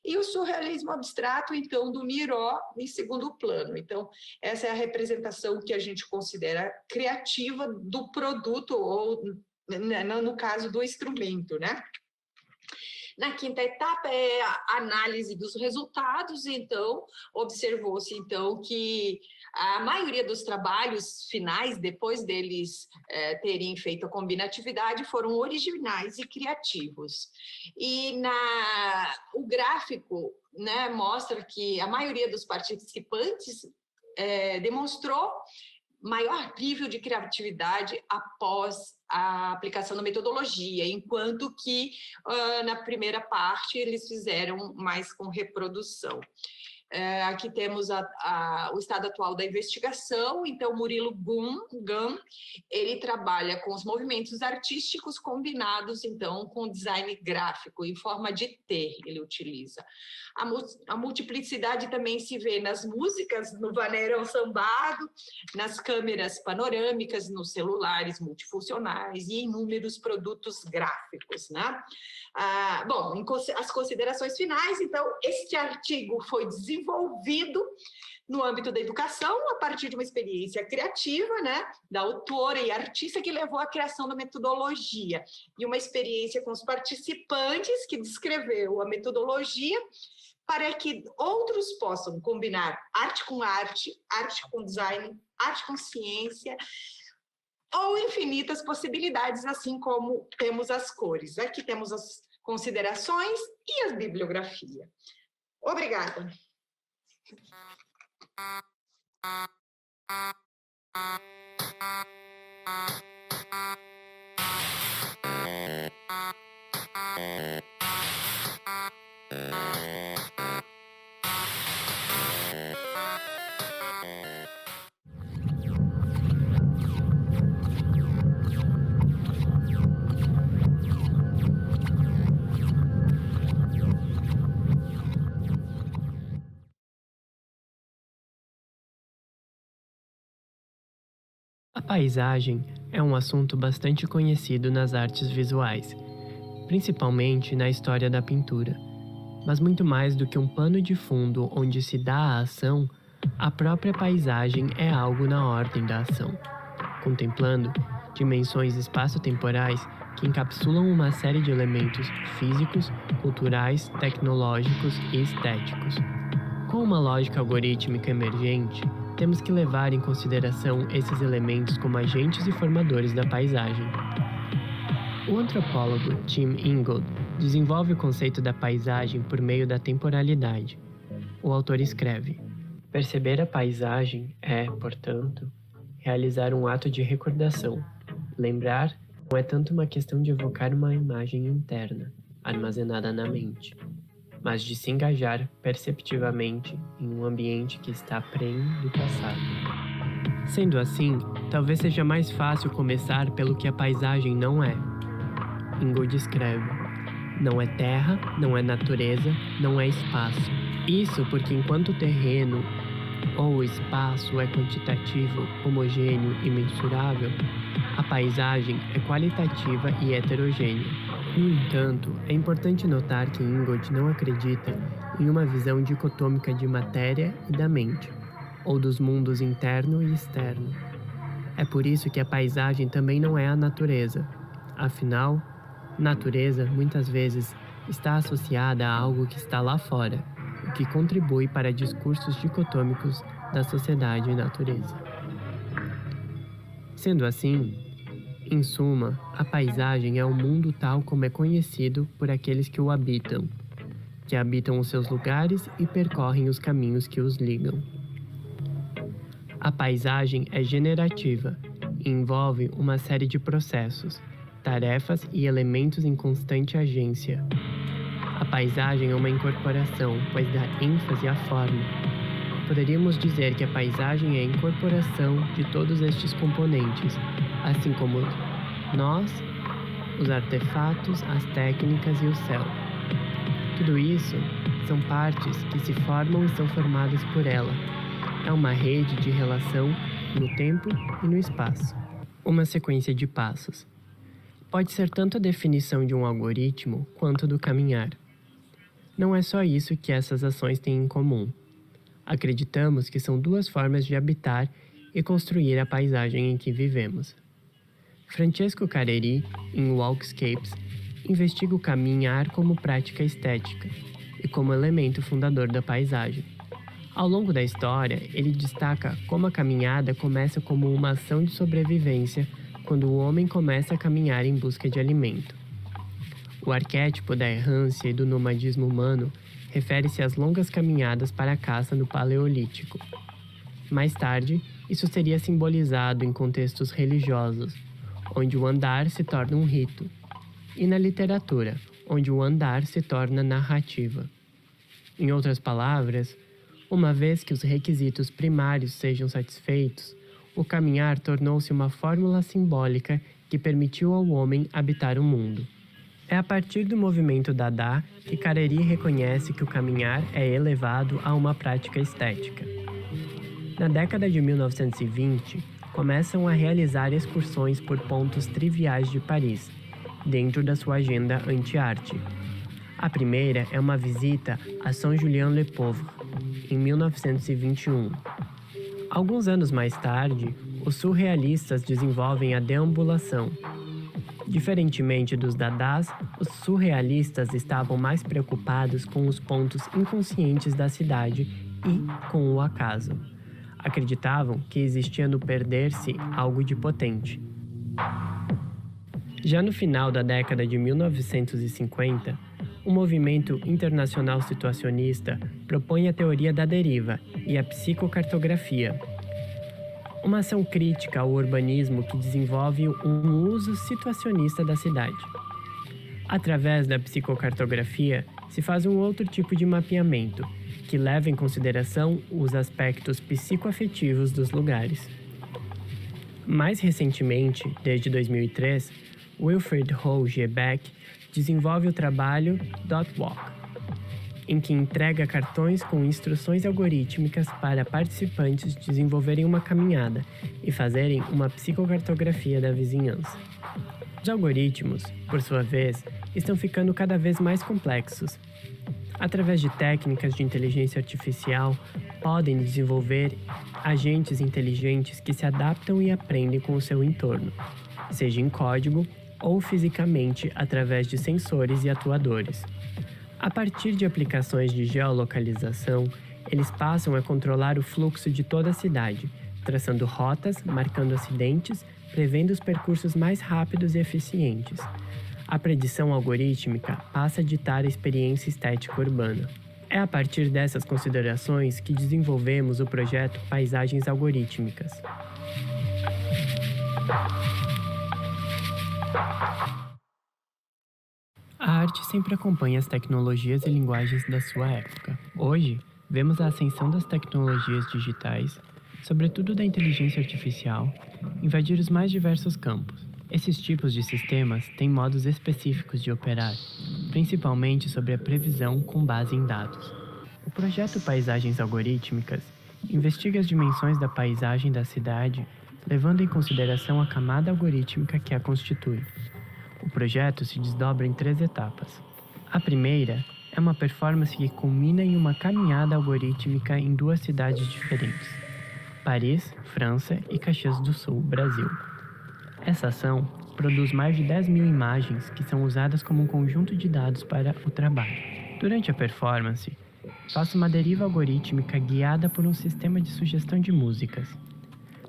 e o surrealismo abstrato, então, do Miró em segundo plano. Então, essa é a representação que a gente considera criativa do produto, ou, no caso, do instrumento, né? Na quinta etapa é a análise dos resultados, então, observou-se, então, que a maioria dos trabalhos finais, depois deles terem feito a combinatividade, foram originais e criativos. E o gráfico, né, mostra que a maioria dos participantes demonstrou maior nível de criatividade após a aplicação da metodologia, enquanto que na primeira parte eles fizeram mais com reprodução. Aqui temos o estado atual da investigação. Então, Murilo Gum, ele trabalha com os movimentos artísticos combinados, então, com design gráfico, em forma de T, ele utiliza. A multiplicidade também se vê nas músicas, no vaneirão sambado, nas câmeras panorâmicas, nos celulares multifuncionais e em inúmeros produtos gráficos, né? Bom, as considerações finais, então, este artigo foi desenvolvido no âmbito da educação, a partir de uma experiência criativa, né, da autora e artista que levou à criação da metodologia, e uma experiência com os participantes que descreveu a metodologia para que outros possam combinar arte com design, arte com ciência, ou infinitas possibilidades, assim como temos as cores. Aqui temos as considerações e a bibliografia. Obrigada. A paisagem é um assunto bastante conhecido nas artes visuais, principalmente na história da pintura. Mas muito mais do que um pano de fundo onde se dá a ação, a própria paisagem é algo na ordem da ação, contemplando dimensões espaço-temporais que encapsulam uma série de elementos físicos, culturais, tecnológicos e estéticos. Com uma lógica algorítmica emergente, temos que levar em consideração esses elementos como agentes e formadores da paisagem. O antropólogo Tim Ingold desenvolve o conceito da paisagem por meio da temporalidade. O autor escreve: perceber a paisagem é, portanto, realizar um ato de recordação. Lembrar não é tanto uma questão de evocar uma imagem interna, armazenada na mente, mas de se engajar perceptivamente em um ambiente que está prenhe do passado. Sendo assim, talvez seja mais fácil começar pelo que a paisagem não é. Ingold escreve: não é terra, não é natureza, não é espaço. Isso porque enquanto o terreno ou o espaço é quantitativo, homogêneo e mensurável, a paisagem é qualitativa e heterogênea. No entanto, é importante notar que Ingold não acredita em uma visão dicotômica de matéria e da mente, ou dos mundos interno e externo. É por isso que a paisagem também não é a natureza. Afinal, natureza muitas vezes está associada a algo que está lá fora, o que contribui para discursos dicotômicos da sociedade e natureza. Sendo assim, em suma, a paisagem é o mundo tal como é conhecido por aqueles que o habitam, que habitam os seus lugares e percorrem os caminhos que os ligam. A paisagem é generativa e envolve uma série de processos, tarefas e elementos em constante agência. A paisagem é uma incorporação, pois dá ênfase à forma. Poderíamos dizer que a paisagem é a incorporação de todos estes componentes, assim como nós, os artefatos, as técnicas e o céu. Tudo isso são partes que se formam e são formadas por ela. É uma rede de relação no tempo e no espaço. Uma sequência de passos. Pode ser tanto a definição de um algoritmo quanto do caminhar. Não é só isso que essas ações têm em comum. Acreditamos que são duas formas de habitar e construir a paisagem em que vivemos. Francesco Careri, em Walkscapes, investiga o caminhar como prática estética e como elemento fundador da paisagem. Ao longo da história, ele destaca como a caminhada começa como uma ação de sobrevivência quando o homem começa a caminhar em busca de alimento. O arquétipo da errância e do nomadismo humano refere-se às longas caminhadas para a caça no Paleolítico. Mais tarde, isso seria simbolizado em contextos religiosos, onde o andar se torna um rito, e na literatura, onde o andar se torna narrativa. Em outras palavras, uma vez que os requisitos primários sejam satisfeitos, o caminhar tornou-se uma fórmula simbólica que permitiu ao homem habitar o mundo. É a partir do movimento Dada que Careri reconhece que o caminhar é elevado a uma prática estética. Na década de 1920, começam a realizar excursões por pontos triviais de Paris, dentro da sua agenda anti-arte. A primeira é uma visita a Saint-Julien-le-Pauvre, em 1921. Alguns anos mais tarde, os surrealistas desenvolvem a deambulação. Diferentemente dos dadás, os surrealistas estavam mais preocupados com os pontos inconscientes da cidade e com o acaso. Acreditavam que existia no perder-se algo de potente. Já no final da década de 1950, o movimento internacional situacionista propõe a teoria da deriva e a psicocartografia, uma ação crítica ao urbanismo que desenvolve um uso situacionista da cidade. Através da psicocartografia, se faz um outro tipo de mapeamento, que leva em consideração os aspectos psicoafetivos dos lugares. Mais recentemente, desde 2003, Wilfried Roger Beck desenvolve o trabalho Dot Walk, em que entrega cartões com instruções algorítmicas para participantes desenvolverem uma caminhada e fazerem uma psicocartografia da vizinhança. Os algoritmos, por sua vez, estão ficando cada vez mais complexos. Através de técnicas de inteligência artificial, podem desenvolver agentes inteligentes que se adaptam e aprendem com o seu entorno, seja em código ou fisicamente através de sensores e atuadores. A partir de aplicações de geolocalização, eles passam a controlar o fluxo de toda a cidade, traçando rotas, marcando acidentes, prevendo os percursos mais rápidos e eficientes. A predição algorítmica passa a ditar a experiência estética urbana. É a partir dessas considerações que desenvolvemos o projeto Paisagens Algorítmicas. A arte sempre acompanha as tecnologias e linguagens da sua época. Hoje, vemos a ascensão das tecnologias digitais, sobretudo da inteligência artificial, invadir os mais diversos campos. Esses tipos de sistemas têm modos específicos de operar, principalmente sobre a previsão com base em dados. O projeto Paisagens Algorítmicas investiga as dimensões da paisagem da cidade, levando em consideração a camada algorítmica que a constitui. O projeto se desdobra em 3 etapas. A primeira é uma performance que culmina em uma caminhada algorítmica em 2 cidades diferentes: Paris, França, e Caxias do Sul, Brasil. Essa ação produz mais de 10.000 imagens que são usadas como um conjunto de dados para o trabalho. Durante a performance, faço uma deriva algorítmica guiada por um sistema de sugestão de músicas.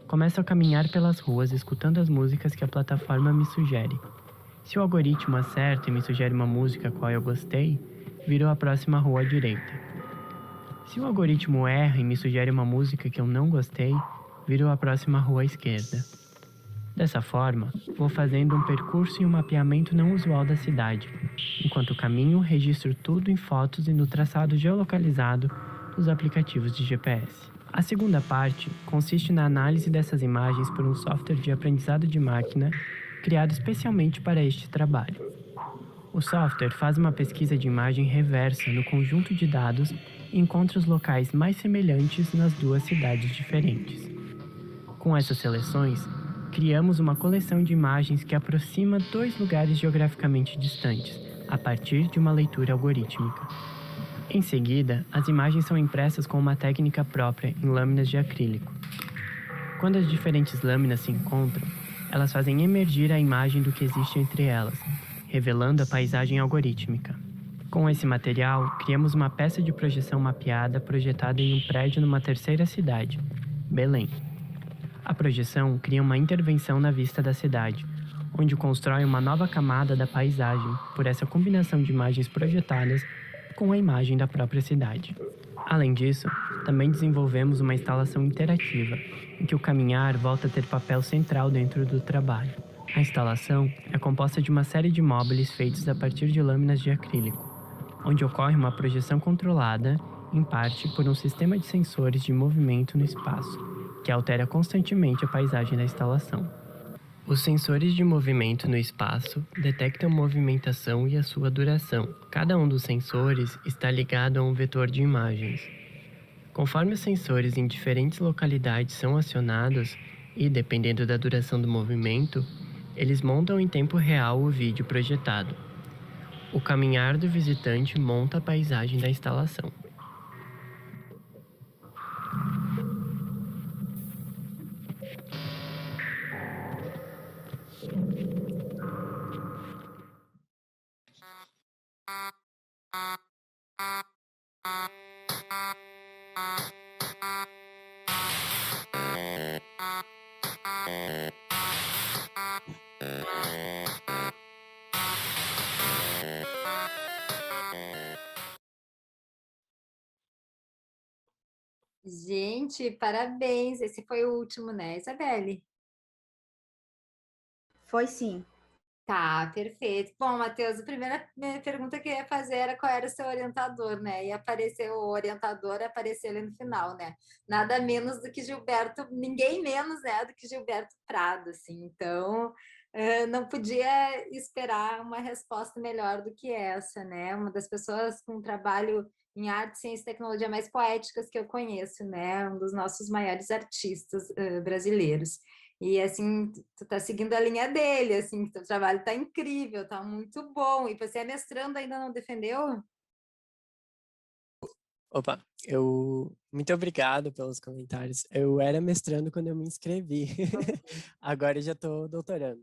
Começo a caminhar pelas ruas escutando as músicas que a plataforma me sugere. Se o algoritmo acerta e me sugere uma música a qual eu gostei, viro a próxima rua à direita. Se o algoritmo erra e me sugere uma música que eu não gostei, viro a próxima rua à esquerda. Dessa forma, vou fazendo um percurso e um mapeamento não usual da cidade. Enquanto caminho, registro tudo em fotos e no traçado geolocalizado dos aplicativos de GPS. A segunda parte consiste na análise dessas imagens por um software de aprendizado de máquina criado especialmente para este trabalho. O software faz uma pesquisa de imagem reversa no conjunto de dados e encontra os locais mais semelhantes nas 2 cidades diferentes. Com essas seleções, criamos uma coleção de imagens que aproxima 2 lugares geograficamente distantes, a partir de uma leitura algorítmica. Em seguida, as imagens são impressas com uma técnica própria em lâminas de acrílico. Quando as diferentes lâminas se encontram, elas fazem emergir a imagem do que existe entre elas, revelando a paisagem algorítmica. Com esse material, criamos uma peça de projeção mapeada projetada em um prédio numa terceira cidade, Belém. A projeção cria uma intervenção na vista da cidade, onde constrói uma nova camada da paisagem por essa combinação de imagens projetadas com a imagem da própria cidade. Além disso, também desenvolvemos uma instalação interativa, em que o caminhar volta a ter papel central dentro do trabalho. A instalação é composta de uma série de móveis feitos a partir de lâminas de acrílico, onde ocorre uma projeção controlada, em parte por um sistema de sensores de movimento no espaço, que altera constantemente a paisagem da instalação. Os sensores de movimento no espaço detectam movimentação e a sua duração. Cada um dos sensores está ligado a um vetor de imagens. Conforme os sensores em diferentes localidades são acionados e, dependendo da duração do movimento, eles montam em tempo real o vídeo projetado. O caminhar do visitante monta a paisagem da instalação. Gente, parabéns. Esse foi o último, né, Isabelle? Foi sim. Tá, perfeito. Bom, Matheus, a primeira pergunta que eu ia fazer era qual era o seu orientador, né? E apareceu o orientador, apareceu ali no final, né? Nada menos do que Gilberto, ninguém menos, né, do que Gilberto Prado, assim. Então, não podia esperar uma resposta melhor do que essa, né? Uma das pessoas com um trabalho em arte, ciência e tecnologia mais poéticas que eu conheço, né? Um dos nossos maiores artistas brasileiros. E assim, tu tá seguindo a linha dele, assim, teu trabalho tá incrível, tá muito bom. E você é mestrando, ainda não defendeu? Opa, muito obrigado pelos comentários. Eu era mestrando quando eu me inscrevi. Agora eu já estou doutorando.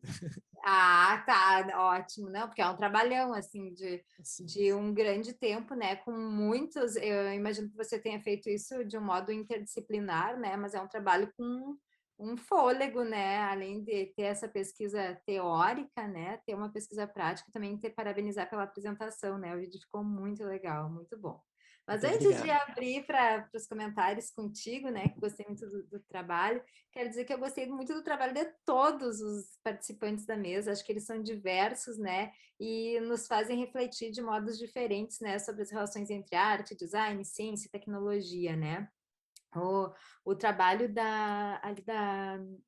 Ah, tá, ótimo, não, porque é um trabalhão, assim, de um grande tempo, né, com muitos, eu imagino que você tenha feito isso de um modo interdisciplinar, né, mas é um trabalho com um fôlego, né, além de ter essa pesquisa teórica, né, ter uma pesquisa prática, também ter parabenizar pela apresentação, né, o vídeo ficou muito legal, muito bom. Mas Muito antes de obrigado. abrir para os comentários contigo, né, que gostei muito do trabalho, quero dizer que eu gostei muito do trabalho de todos os participantes da mesa, acho que eles são diversos, né, e nos fazem refletir de modos diferentes, né, sobre as relações entre arte, design, ciência e tecnologia, né. O trabalho da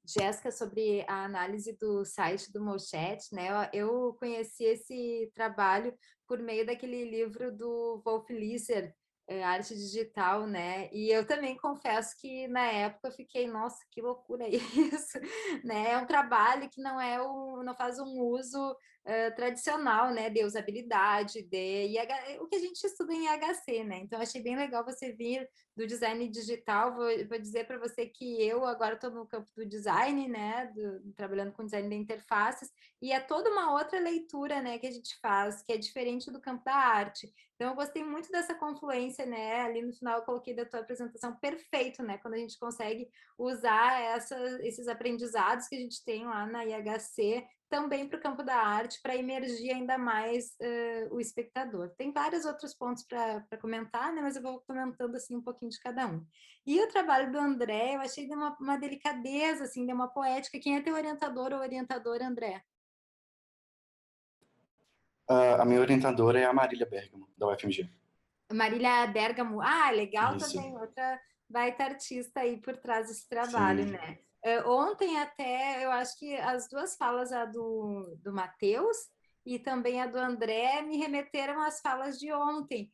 Jéssica sobre a análise do site do Mochet, né? Eu conheci esse trabalho por meio daquele livro do Wolf Lisser, Arte Digital, né? E eu também confesso que na época eu fiquei, nossa, que loucura isso, né? É um trabalho que não faz um uso tradicional, né? De usabilidade, o que a gente estuda em IHC, né? Então achei bem legal você vir do design digital. Vou dizer para você que eu agora estou no campo do design, né, trabalhando com design de interfaces, e é toda uma outra leitura, né, que a gente faz, que é diferente do campo da arte. Então eu gostei muito dessa confluência, né, ali no final eu coloquei da tua apresentação, perfeito, né, quando a gente consegue usar esses aprendizados que a gente tem lá na IHC também para o campo da arte, para emergir ainda mais o espectador. Tem vários outros pontos para comentar, né, mas eu vou comentando assim um pouquinho de cada um. E o trabalho do André, eu achei de uma delicadeza, assim, de uma poética. Quem é teu orientador ou orientadora, André? A minha orientadora é a Marília Bergamo, da UFMG. Marília Bergamo. Ah, legal. Isso. Também, outra baita artista aí por trás desse trabalho, Sim. né? Ontem até, eu acho que as duas falas, a do Matheus e também a do André, me remeteram às falas de ontem.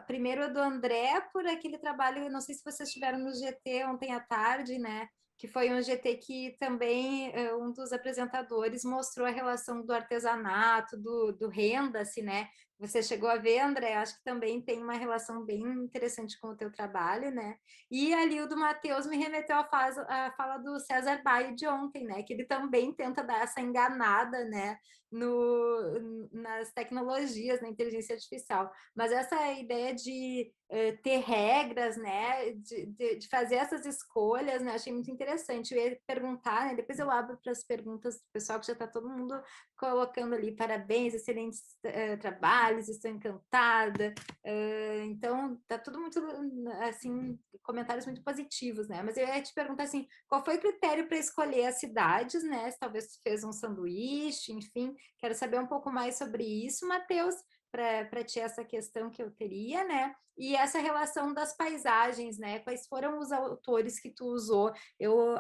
Primeiro a do André, por aquele trabalho, não sei se vocês estiveram no GT ontem à tarde, né? Que foi um GT que também um dos apresentadores mostrou a relação do artesanato, do renda-se, né? você chegou a ver, André, acho que também tem uma relação bem interessante com o teu trabalho, né? E ali o do Matheus me remeteu à fala do César Baio de ontem, né? Que ele também tenta dar essa enganada, né? Nas tecnologias, na inteligência artificial. Mas essa ideia de ter regras, né? De fazer essas escolhas, né? Achei muito interessante. Eu ia perguntar, né? Depois eu abro para as perguntas do pessoal, que já está todo mundo colocando ali, parabéns, excelentes trabalhos, estou encantada. Então, tá tudo muito, assim, comentários muito positivos, né? Mas eu ia te perguntar, assim, qual foi o critério para escolher as cidades, né? Se talvez tu fez um sanduíche, enfim, quero saber um pouco mais sobre isso, Matheus, para ti essa questão que eu teria, né? E essa relação das paisagens, né? Quais foram os autores que tu usou? Eu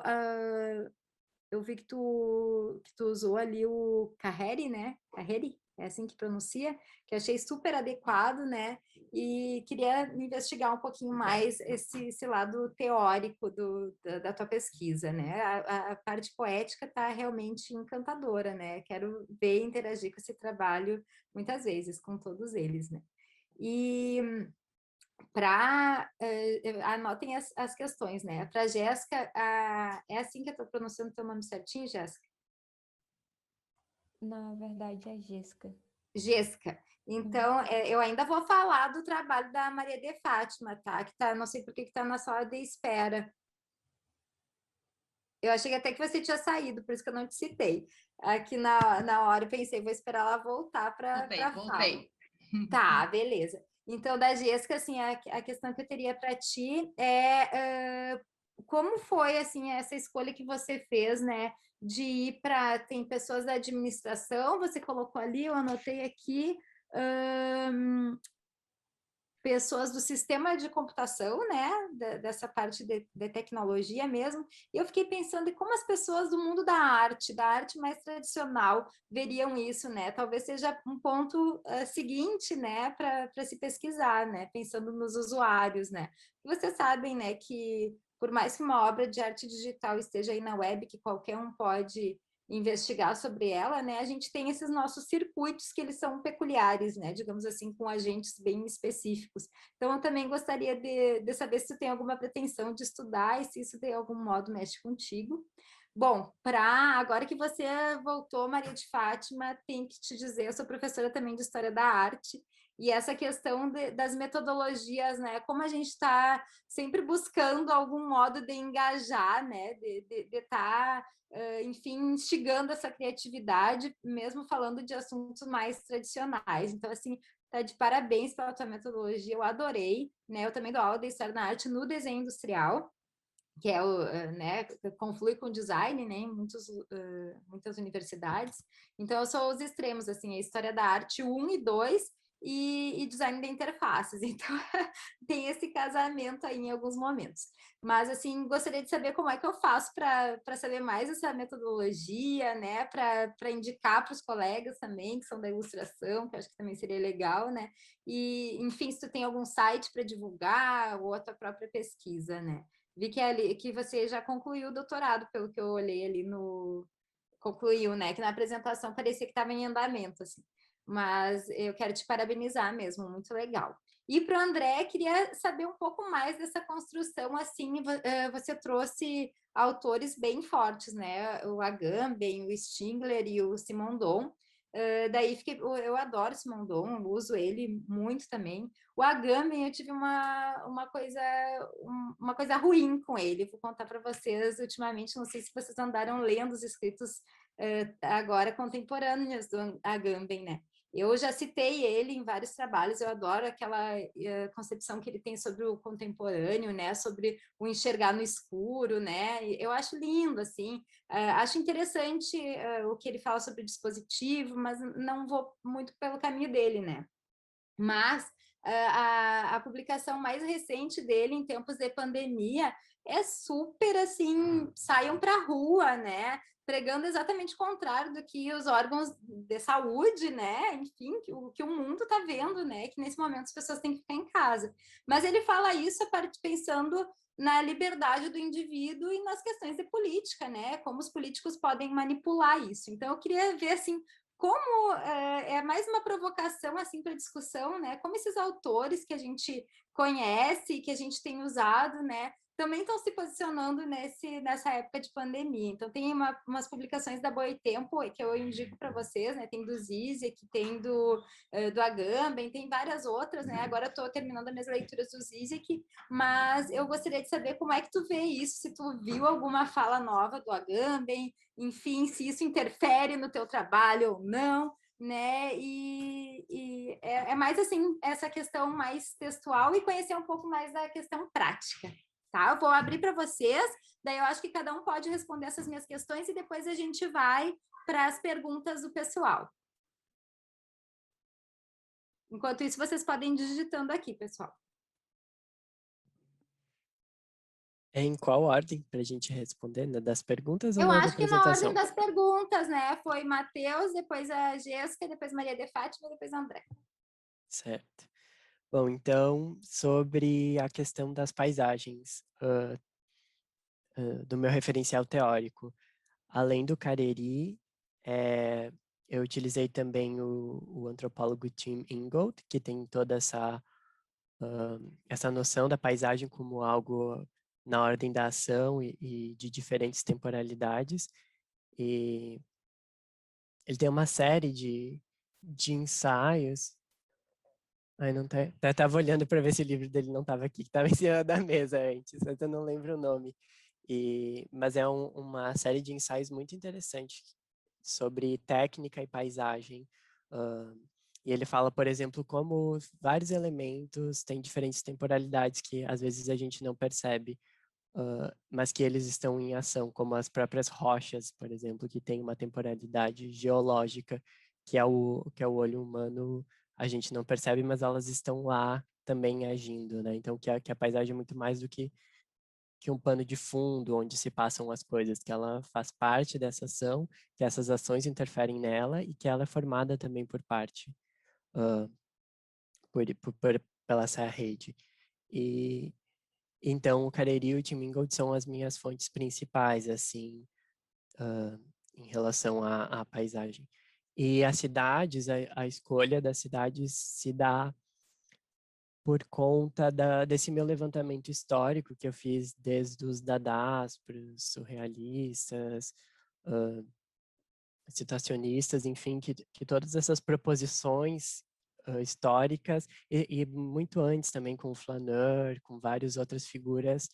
vi que tu usou ali o Carreri, né? Carreri, é assim que pronuncia, que eu achei super adequado, né? E queria investigar um pouquinho mais esse lado teórico da tua pesquisa, né? A parte poética está realmente encantadora, né? Quero ver e interagir com esse trabalho muitas vezes, com todos eles, né? E anotem as questões, né? Para Jéssica, é assim que eu estou pronunciando o teu nome certinho, Jéssica? Na verdade, é Jéssica. Jéssica. Então, eu ainda vou falar do trabalho da Maria de Fátima, tá? Que tá, não sei por que está na sala de espera. Eu achei até que você tinha saído, por isso que eu não te citei. Aqui na hora eu pensei, vou esperar ela voltar para Voltei. Tá, beleza. Então, da Jéssica, assim, a questão que eu teria para ti é como foi, assim, essa escolha que você fez, né, de ir para... Tem pessoas da administração, você colocou ali, eu anotei aqui, pessoas do sistema de computação, né, dessa parte de tecnologia mesmo, e eu fiquei pensando em como as pessoas do mundo da arte mais tradicional, veriam isso, né, talvez seja um ponto seguinte, né, para se pesquisar, né, pensando nos usuários, né, vocês sabem, né, que por mais que uma obra de arte digital esteja aí na web, que qualquer um pode investigar sobre ela, né, a gente tem esses nossos circuitos que eles são peculiares, né, digamos assim, com agentes bem específicos. Então, eu também gostaria de saber se tu tem alguma pretensão de estudar e se isso de algum modo mexe contigo. Bom, agora que você voltou, Maria de Fátima, tem que te dizer, eu sou professora também de História da Arte, e essa questão das metodologias, né, como a gente está sempre buscando algum modo de engajar, né, de estar enfim, instigando essa criatividade, mesmo falando de assuntos mais tradicionais. Então, assim, tá de parabéns pela tua metodologia, eu adorei, né? Eu também dou aula de História da Arte no desenho industrial, que é né, conflui com design, né, em muitas universidades. Então, eu sou os extremos, assim, a História da Arte 1 e 2, e design de interfaces. Então, tem esse casamento aí em alguns momentos. Mas, assim, gostaria de saber como é que eu faço para saber mais essa metodologia, né, para indicar para os colegas também, que são da ilustração, que eu acho que também seria legal, né? E, enfim, se tu tem algum site para divulgar, ou a tua própria pesquisa, né? Vi que você já concluiu o doutorado, pelo que eu olhei ali no... Concluiu, né? Que na apresentação parecia que estava em andamento, assim. Mas eu quero te parabenizar mesmo, muito legal. E para o André, queria saber um pouco mais dessa construção, assim, você trouxe autores bem fortes, né? O Agamben, o Stingler e o Simondon. Daí eu adoro Simondon, uso ele muito também. O Agamben, eu tive uma coisa ruim com ele, vou contar para vocês ultimamente, não sei se vocês andaram lendo os escritos agora contemporâneos do Agamben, né? Eu já citei ele em vários trabalhos, eu adoro aquela concepção que ele tem sobre o contemporâneo, né, sobre o enxergar no escuro, né, eu acho lindo, assim, acho interessante o que ele fala sobre o dispositivo, mas não vou muito pelo caminho dele, né. Mas a publicação mais recente dele, em tempos de pandemia, é super, assim, saiam para a rua, né, pregando exatamente o contrário do que os órgãos de saúde, né, enfim, que o mundo está vendo, né, que nesse momento as pessoas têm que ficar em casa. Mas ele fala isso pensando na liberdade do indivíduo e nas questões de política, né, como os políticos podem manipular isso. Então, eu queria ver, assim, como é mais uma provocação assim para discussão, né? Como esses autores que a gente conhece, que a gente tem usado, né? Também estão se posicionando nessa época de pandemia. Então, tem umas publicações da Boitempo que eu indico para vocês, né? Tem do Zizek, tem do Agamben, tem várias outras, né? Agora estou terminando as minhas leituras do Zizek, mas eu gostaria de saber como é que tu vê isso, se tu viu alguma fala nova do Agamben, enfim, se isso interfere no teu trabalho ou não, né? E é mais assim, essa questão mais textual e conhecer um pouco mais da questão prática. Tá? Eu vou abrir para vocês, daí eu acho que cada um pode responder essas minhas questões e depois a gente vai para as perguntas do pessoal. Enquanto isso, vocês podem ir digitando aqui, pessoal. Em qual ordem para a gente responder? Das perguntas ou Eu na da acho que na ordem apresentação? das perguntas, né? Foi Matheus, depois a Jéssica, depois Maria de Fátima, depois a André. Certo. Bom, então, sobre a questão das paisagens, do meu referencial teórico. Além do Cariri, eu utilizei também o antropólogo Tim Ingold, que tem toda essa noção da paisagem como algo na ordem da ação e de diferentes temporalidades. E ele tem uma série de ensaios. Ai, não tá, eu tava olhando para ver se o livro dele não estava aqui, que estava em cima da mesa antes, mas eu não lembro o nome. Mas é uma série de ensaios muito interessante sobre técnica e paisagem. Uh, e ele fala, por exemplo, como vários elementos têm diferentes temporalidades que às vezes a gente não percebe, mas que eles estão em ação, como as próprias rochas, por exemplo, que tem uma temporalidade geológica, que é o olho humano, a gente não percebe, mas elas estão lá também agindo, né? Então, que a paisagem é muito mais do que um pano de fundo onde se passam as coisas, que ela faz parte dessa ação, que essas ações interferem nela e que ela é formada também por parte, uh, pela essa rede. E então o Cariri e o Tim Ingold são as minhas fontes principais, assim, em relação à paisagem. E as cidades, a escolha das cidades se dá por conta desse meu levantamento histórico que eu fiz desde os dadás para os surrealistas, uh, situacionistas, enfim, que todas essas proposições históricas, e muito antes também com o Flaneur, com várias outras figuras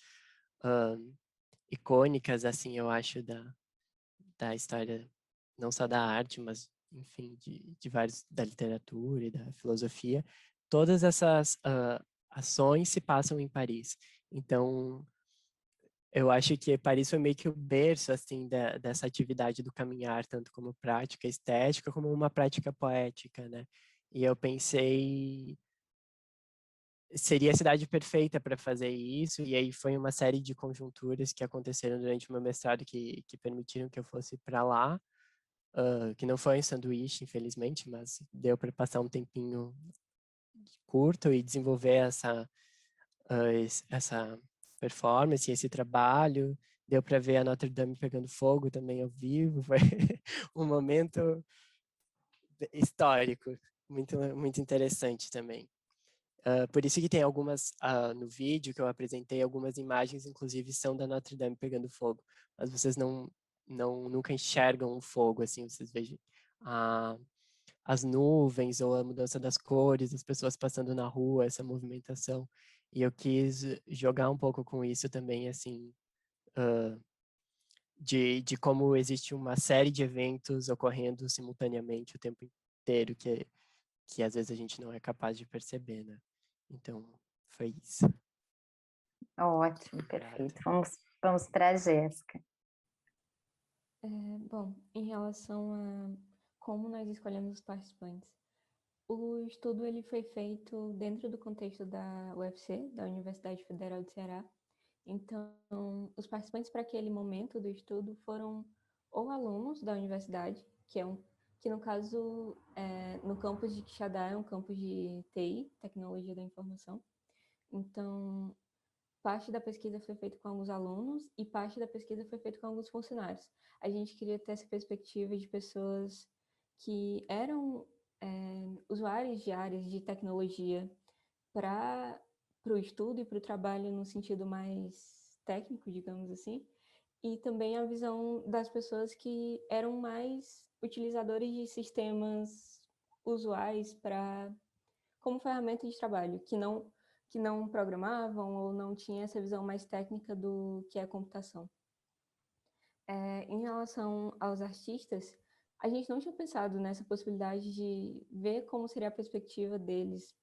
icônicas, assim, eu acho, da história, não só da arte, mas, enfim, de vários, da literatura e da filosofia, todas essas ações se passam em Paris. Então, eu acho que Paris foi meio que o berço, assim, dessa atividade do caminhar, tanto como prática estética, como uma prática poética, né? E eu pensei, seria a cidade perfeita para fazer isso, e aí foi uma série de conjunturas que aconteceram durante o meu mestrado que permitiram que eu fosse para lá, que não foi em sanduíche, infelizmente, mas deu para passar um tempinho curto e desenvolver essa performance, esse trabalho. Deu para ver a Notre Dame pegando fogo também ao vivo. Foi um momento histórico, muito, muito interessante também. Por isso que tem algumas, no vídeo que eu apresentei, algumas imagens, inclusive, são da Notre Dame pegando fogo. Mas vocês nunca enxergam o fogo, assim, vocês vejam as nuvens ou a mudança das cores, as pessoas passando na rua, essa movimentação. E eu quis jogar um pouco com isso também, assim, de como existe uma série de eventos ocorrendo simultaneamente o tempo inteiro, que às vezes a gente não é capaz de perceber, né? Então, foi isso. Ótimo, perfeito. Vamos para a Jéssica. Bom, em relação a como nós escolhemos os participantes, o estudo ele foi feito dentro do contexto da UFC, da Universidade Federal de Ceará. Então, os participantes para aquele momento do estudo foram ou alunos da universidade, que no caso, no campus de Quixadá, é um campus de TI, Tecnologia da Informação. Então, parte da pesquisa foi feita com alguns alunos e parte da pesquisa foi feita com alguns funcionários. A gente queria ter essa perspectiva de pessoas que eram usuários de áreas de tecnologia para o estudo e para o trabalho no sentido mais técnico, digamos assim, e também a visão das pessoas que eram mais utilizadores de sistemas usuais como ferramenta de trabalho, que não programavam ou não tinham essa visão mais técnica do que é a computação. Em relação aos artistas, a gente não tinha pensado nessa possibilidade de ver como seria a perspectiva deles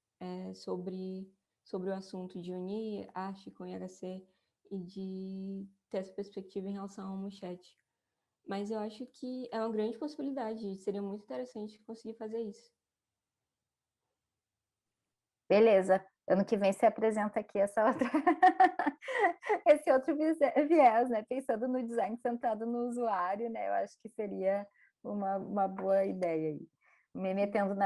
sobre o assunto, de unir arte com IHC e de ter essa perspectiva em relação ao Muxete. Mas eu acho que é uma grande possibilidade, seria muito interessante conseguir fazer isso. Beleza, ano que vem você apresenta aqui essa outra esse outro viés, né? Pensando no design centrado no usuário, né? Eu acho que seria uma boa ideia aí. Me metendo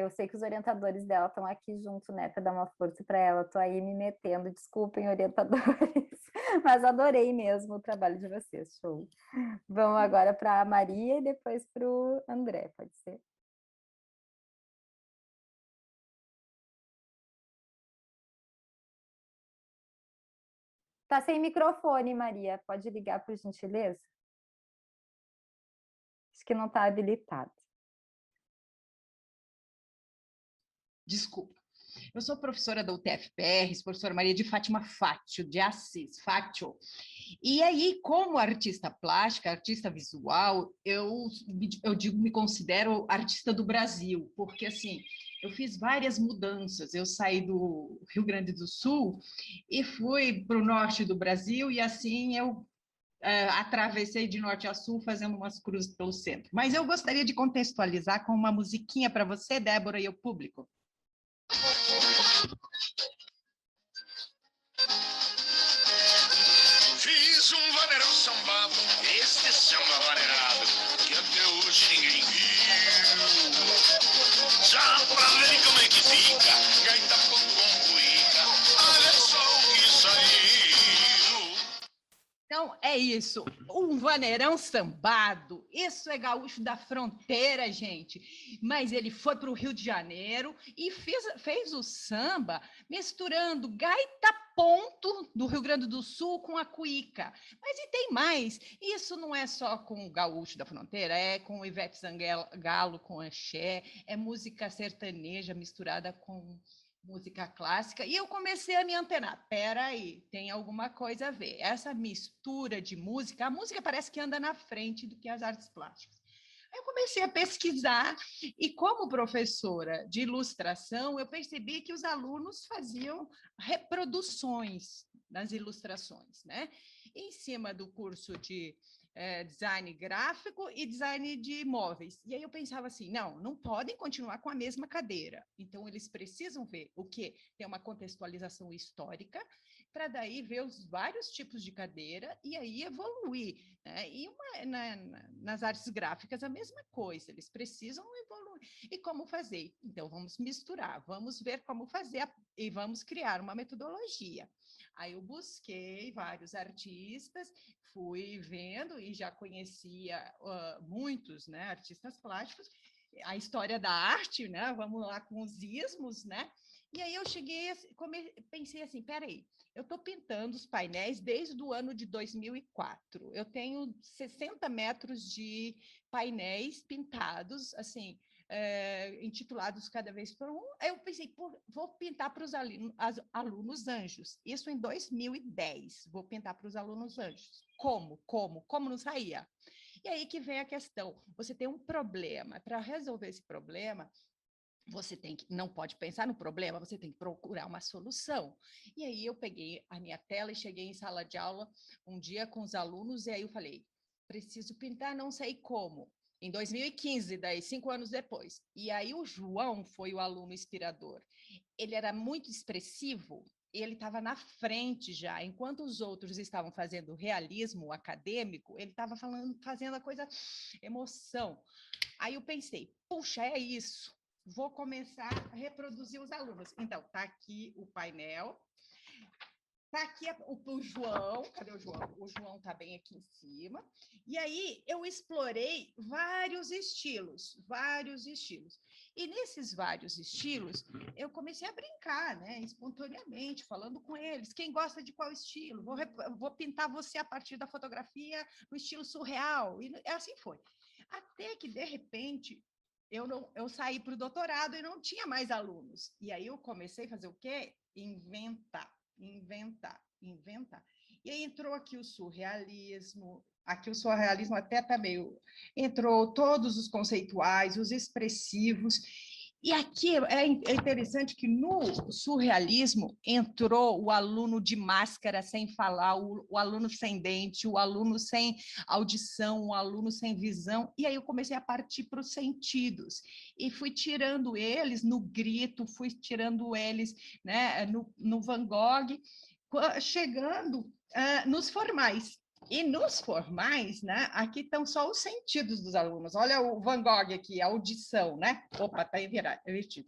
eu sei que os orientadores dela estão aqui junto, né, para dar uma força para ela. Estou aí me metendo, desculpem, orientadores, mas adorei mesmo o trabalho de vocês, show. Vamos agora para a Maria e depois para o André, pode ser? Tá sem microfone, Maria. Pode ligar, por gentileza? Acho que não está habilitado. Desculpa. Eu sou professora da UTF-PR, professora Maria de Fátima Fátio, de Assis, Fátio. E aí, como artista plástica, artista visual, eu me considero artista do Brasil, porque assim, eu fiz várias mudanças. Eu saí do Rio Grande do Sul e fui para o norte do Brasil, e assim eu atravessei de norte a sul fazendo umas cruzes pelo centro. Mas eu gostaria de contextualizar com uma musiquinha para você, Débora, e o público. Fiz um vaneirão sambado, este samba vaneirado, que até hoje ninguém viu. Já pra ver como é que fica, gaita com cuíca, olha só o que saiu. Então, é isso, um vaneirão sambado, isso é gaúcho da fronteira, gente. Mas ele foi para o Rio de Janeiro e fez o samba misturando gaita ponto do Rio Grande do Sul com a cuíca. Mas e tem mais, isso não é só com o gaúcho da fronteira, é com o Ivete Sangalo, com axé, é música sertaneja misturada com música clássica, e eu comecei a me antenar. Peraí, tem alguma coisa a ver. Essa mistura de música, a música parece que anda na frente do que as artes plásticas. Aí eu comecei a pesquisar, e como professora de ilustração, eu percebi que os alunos faziam reproduções das ilustrações, né? Em cima do curso de design gráfico e design de móveis. E aí eu pensava assim, não podem continuar com a mesma cadeira. Então, eles precisam ver o quê? Tem uma contextualização histórica, para daí ver os vários tipos de cadeira e aí evoluir. Né? E nas artes gráficas, a mesma coisa, eles precisam evoluir. E como fazer? Então, vamos misturar, vamos ver como fazer e vamos criar uma metodologia. Aí eu busquei vários artistas, fui vendo e já conhecia muitos, né, artistas plásticos, a história da arte, né, vamos lá com os ismos, né, e aí eu pensei assim, peraí, eu estou pintando os painéis desde o ano de 2004, eu tenho 60 metros de painéis pintados, assim, intitulados cada vez por um. Aí eu pensei, vou pintar para os alunos anjos. Isso em 2010. Vou pintar para os alunos anjos. Como não saía? E aí que vem a questão. Você tem um problema. Para resolver esse problema, você não pode pensar no problema, você tem que procurar uma solução. E aí eu peguei a minha tela e cheguei em sala de aula um dia com os alunos, e aí eu falei, preciso pintar, não sei como. Em 2015, daí 5 anos depois. E aí o João foi o aluno inspirador. Ele era muito expressivo, ele estava na frente já, enquanto os outros estavam fazendo realismo acadêmico, ele estava fazendo a coisa emoção. Aí eu pensei, puxa, é isso, vou começar a reproduzir os alunos. Então, está aqui o painel. tá aqui o João, cadê o João? O João tá bem aqui em cima. E aí eu explorei vários estilos. E nesses vários estilos, eu comecei a brincar, né, espontaneamente, falando com eles. Quem gosta de qual estilo? Vou pintar você a partir da fotografia no estilo surreal. E assim foi. Até que, de repente, eu saí para o doutorado e não tinha mais alunos. E aí eu comecei a fazer o quê? Inventar. E aí entrou aqui o surrealismo até está meio... Entrou todos os conceituais, os expressivos, e aqui é interessante que no surrealismo entrou o aluno de máscara sem falar, o aluno sem dente, o aluno sem audição, o aluno sem visão, e aí eu comecei a partir para os sentidos, e fui tirando eles no grito, fui tirando eles, né, no Van Gogh, chegando nos formais. E nos formais, né, aqui estão só os sentidos dos alunos. Olha o Van Gogh aqui, a audição, né? Opa, está invertido.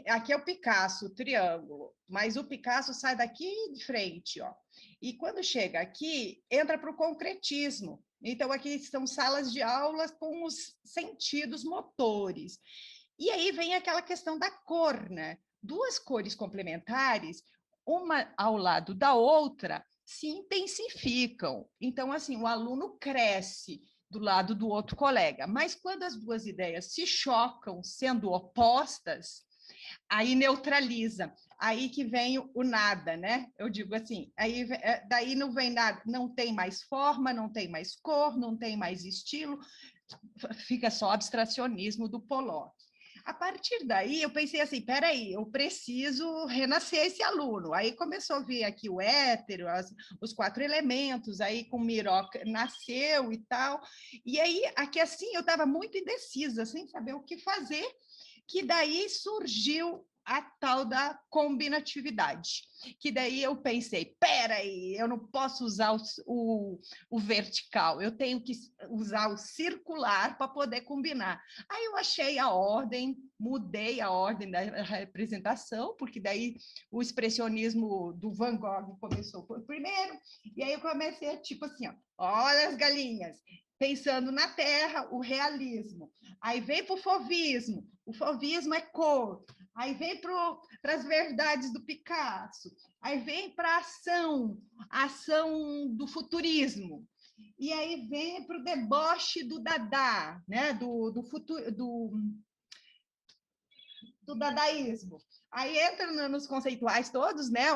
Aqui é o Picasso, o triângulo, mas o Picasso sai daqui de frente, ó. E quando chega aqui, entra para o concretismo. Então, aqui são salas de aulas com os sentidos motores. E aí vem aquela questão da cor, né? Duas cores complementares, uma ao lado da outra, se intensificam. Então, assim, o aluno cresce do lado do outro colega, mas quando as duas ideias se chocam, sendo opostas, aí neutraliza, aí que vem o nada, né? Eu digo assim, aí daí não vem nada, não tem mais forma, não tem mais cor, não tem mais estilo, fica só abstracionismo do Pollock. A partir daí, eu pensei assim, peraí, eu preciso renascer esse aluno. Aí começou a vir aqui o hétero, os 4 elementos, aí com o Miró nasceu e tal. E aí, aqui assim, eu estava muito indecisa, sem saber o que fazer, que daí surgiu a tal da combinatividade, que daí eu pensei, peraí, eu não posso usar o vertical, eu tenho que usar o circular para poder combinar. Aí eu achei a ordem, mudei a ordem da representação, porque daí o expressionismo do Van Gogh começou por primeiro, e aí eu comecei tipo assim, ó, olha as galinhas, pensando na terra, o realismo. Aí vem para o fovismo é cor. Aí vem para as verdades do Picasso. Aí vem para a ação do futurismo. E aí vem para o deboche do Dada, né? do dadaísmo. Aí entra nos conceituais todos, né?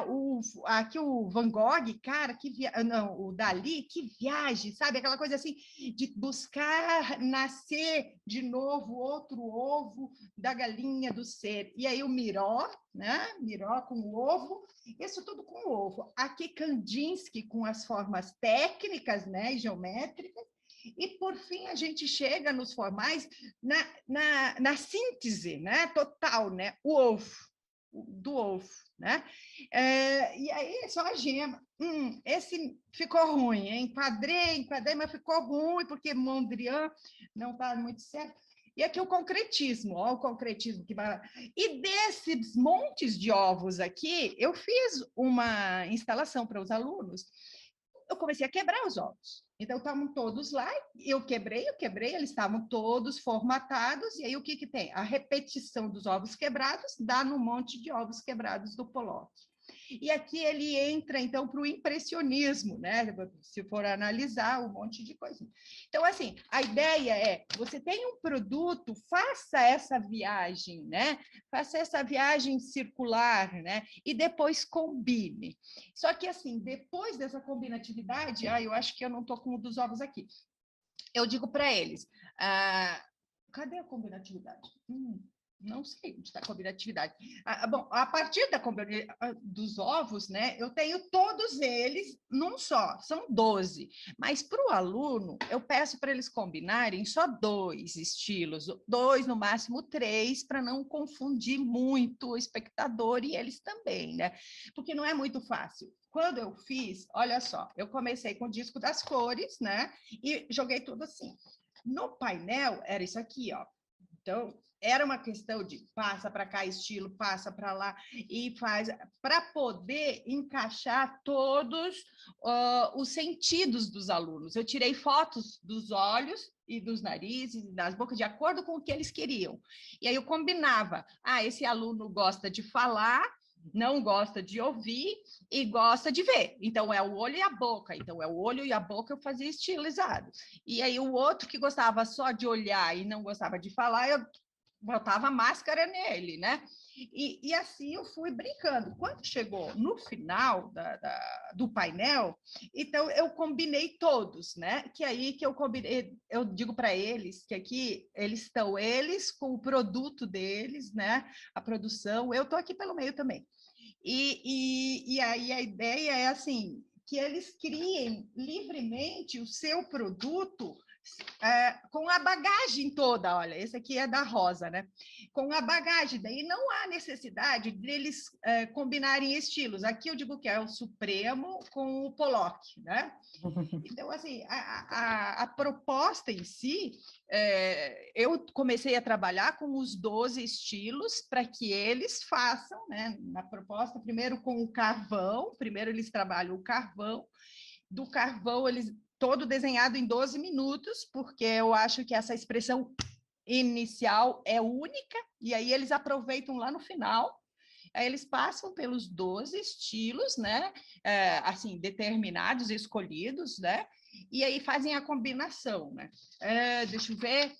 Aqui o Van Gogh, cara, não, o Dali, que viagem, sabe? Aquela coisa assim de buscar nascer de novo outro ovo da galinha do ser. E aí o Miró, né? Miró com o ovo, isso tudo com o ovo. Aqui Kandinsky com as formas técnicas, né? Geométricas. E, por fim, a gente chega nos formais na síntese, né? Total, né? O ovo, do ovo, né? E aí, só a gema. Esse ficou ruim, hein? Enquadrei, mas ficou ruim, porque Mondrian não está muito certo. E aqui o concretismo, ó, o concretismo. E desses montes de ovos aqui, eu fiz uma instalação para os alunos, eu comecei a quebrar os ovos. Então, estavam todos lá, eu quebrei, eles estavam todos formatados, e aí o que tem? A repetição dos ovos quebrados dá no monte de ovos quebrados do Pollock. E aqui ele entra, então, para o impressionismo, né? Se for analisar um monte de coisa. Então, assim, a ideia é, você tem um produto, faça essa viagem, né? Faça essa viagem circular, né? E depois combine. Só que, assim, depois dessa combinatividade, eu acho que eu não estou com um dos ovos aqui. Eu digo para eles, cadê a combinatividade? Não sei onde está a combinatividade. Bom, a partir dos ovos, né, eu tenho todos eles num só, são 12. Mas para o aluno, eu peço para eles combinarem só 2 estilos, 2, no máximo 3, para não confundir muito o espectador e eles também, né? Porque não é muito fácil. Quando eu fiz, olha só, eu comecei com o disco das cores, né? E joguei tudo assim. No painel, era isso aqui, ó. Então, era uma questão de passa para cá estilo, passa para lá, e faz para poder encaixar todos os sentidos dos alunos. Eu tirei fotos dos olhos e dos narizes e das bocas, de acordo com o que eles queriam. E aí eu combinava, esse aluno gosta de falar, não gosta de ouvir e gosta de ver. Então, é o olho e a boca. Então, é o olho e a boca eu fazia estilizado. E aí, o outro que gostava só de olhar e não gostava de falar, eu botava máscara nele, né? E assim eu fui brincando. Quando chegou no final do painel, então eu combinei todos, né? Que aí que eu combinei, eu digo para eles que aqui eles com o produto deles, né? A produção, eu estou aqui pelo meio também. E aí a ideia é assim, que eles criem livremente o seu produto com a bagagem toda. Olha, esse aqui é da Rosa, né? Com a bagagem, daí não há necessidade deles combinarem estilos. Aqui eu digo que é o Supremo com o Pollock, né? Então, assim, a proposta em si, eu comecei a trabalhar com os 12 estilos para que eles façam, né? Na proposta, primeiro com o carvão, primeiro eles trabalham o carvão, do carvão eles todo desenhado em 12 minutos, porque eu acho que essa expressão inicial é única, e aí eles aproveitam lá no final, aí eles passam pelos 12 estilos, né, assim, determinados, escolhidos, né, e aí fazem a combinação, né. Deixa eu ver,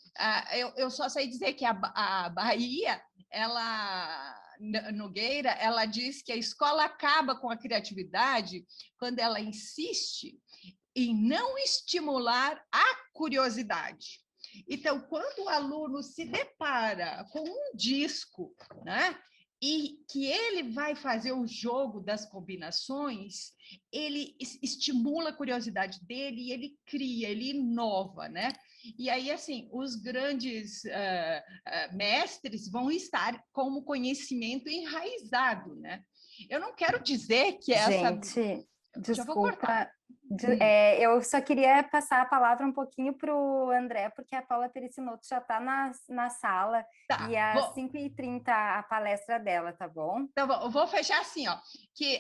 eu só sei dizer que a Bahia, Nogueira, ela diz que a escola acaba com a criatividade quando ela insiste em não estimular a curiosidade. Então, quando o aluno se depara com um disco, né, e que ele vai fazer o jogo das combinações, ele estimula a curiosidade dele e ele cria, ele inova, né? E aí, assim, os grandes mestres vão estar com o conhecimento enraizado, né? Eu não quero dizer que essa... Gente, Já vou cortar. desculpa, eu só queria passar a palavra um pouquinho para o André, porque a Paula Pericinoto já está na sala, Tá, e às 5h30 a palestra dela, tá bom? Então, eu vou fechar assim, ó, que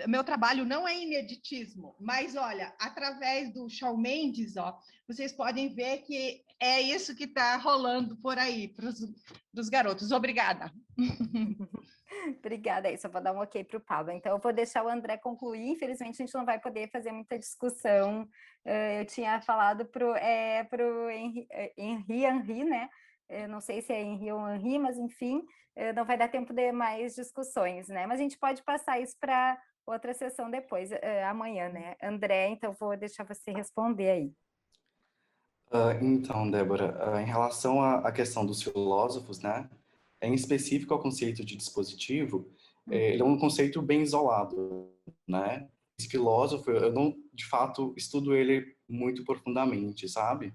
meu trabalho não é ineditismo, mas, olha, através do Shawn Mendes, ó, vocês podem ver que é isso que está rolando por aí, para os garotos. Obrigada. Obrigada, aí só vou dar um ok para o Pablo. Então, eu vou deixar o André concluir. Infelizmente, a gente não vai poder fazer muita discussão. Eu tinha falado para o Henri, né? Eu não sei se é Henri ou Henri, mas enfim, não vai dar tempo de mais discussões, né? Mas a gente pode passar isso para outra sessão depois, amanhã, né? André, então vou deixar você responder aí. Então, Débora, em relação à questão dos filósofos, né, em específico ao conceito de dispositivo, ele é um conceito bem isolado, né? Esse filósofo, eu não, de fato, estudo ele muito profundamente, sabe?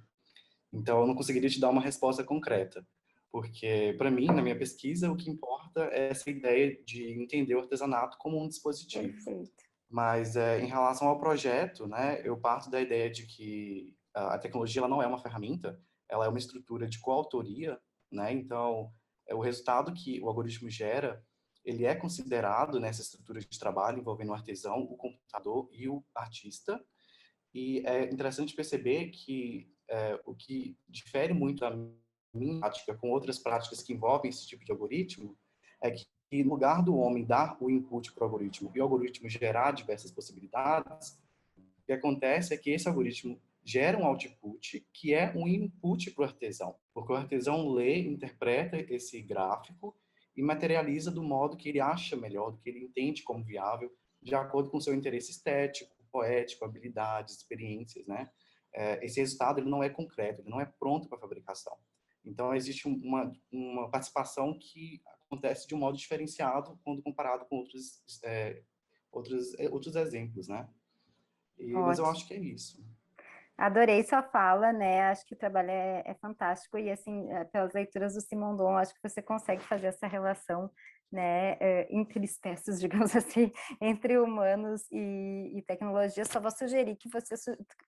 Então, eu não conseguiria te dar uma resposta concreta, porque, para mim, na minha pesquisa, o que importa é essa ideia de entender o artesanato como um dispositivo. Perfeito. Mas, em relação ao projeto, né, eu parto da ideia de que a tecnologia ela não é uma ferramenta, ela é uma estrutura de coautoria, né? Então, o resultado que o algoritmo gera, ele é considerado nessa estrutura de trabalho envolvendo o artesão, o computador e o artista. E é interessante perceber que o que difere muito da minha prática com outras práticas que envolvem esse tipo de algoritmo é que, no lugar do homem dar o input para o algoritmo e o algoritmo gerar diversas possibilidades, o que acontece é que esse algoritmo gera um output que é um input para o artesão, porque o artesão lê, interpreta esse gráfico e materializa do modo que ele acha melhor, do que ele entende como viável, de acordo com o seu interesse estético, poético, habilidades, experiências, né? Esse resultado ele não é concreto, ele não é pronto para fabricação. Então, existe uma participação que acontece de um modo diferenciado quando comparado com outros exemplos, né? Mas eu acho que é isso. Adorei sua fala, né? Acho que o trabalho é fantástico e, assim, pelas leituras do Simondon, acho que você consegue fazer essa relação, né, entre espécies, digamos assim, entre humanos e tecnologia. Só vou sugerir que você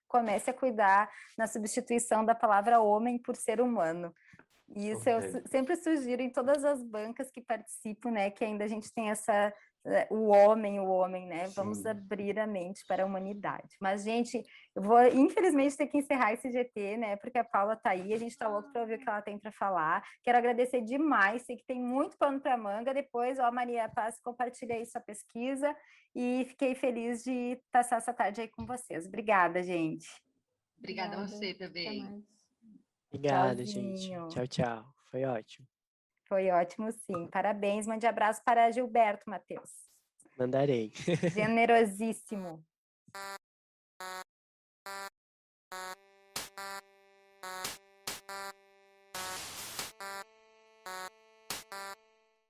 comece a cuidar na substituição da palavra homem por ser humano. Isso, eu sempre sugiro em todas as bancas que participo, né, que ainda a gente tem o homem, né? Vamos Sim. abrir a mente para a humanidade. Mas, gente, eu vou, infelizmente, ter que encerrar esse GT, né? Porque a Paula tá aí, a gente tá louco para ouvir o que ela tem para falar. Quero agradecer demais, sei que tem muito pano para manga. Depois, ó, Maria Paz, compartilha aí sua pesquisa e fiquei feliz de passar essa tarde aí com vocês. Obrigada, gente. Obrigada a você também. Obrigada, gente. Tchauzinho. Tchau, tchau. Foi ótimo. Foi ótimo, sim. Parabéns. Mande abraço para Gilberto, Matheus. Mandarei. Generosíssimo.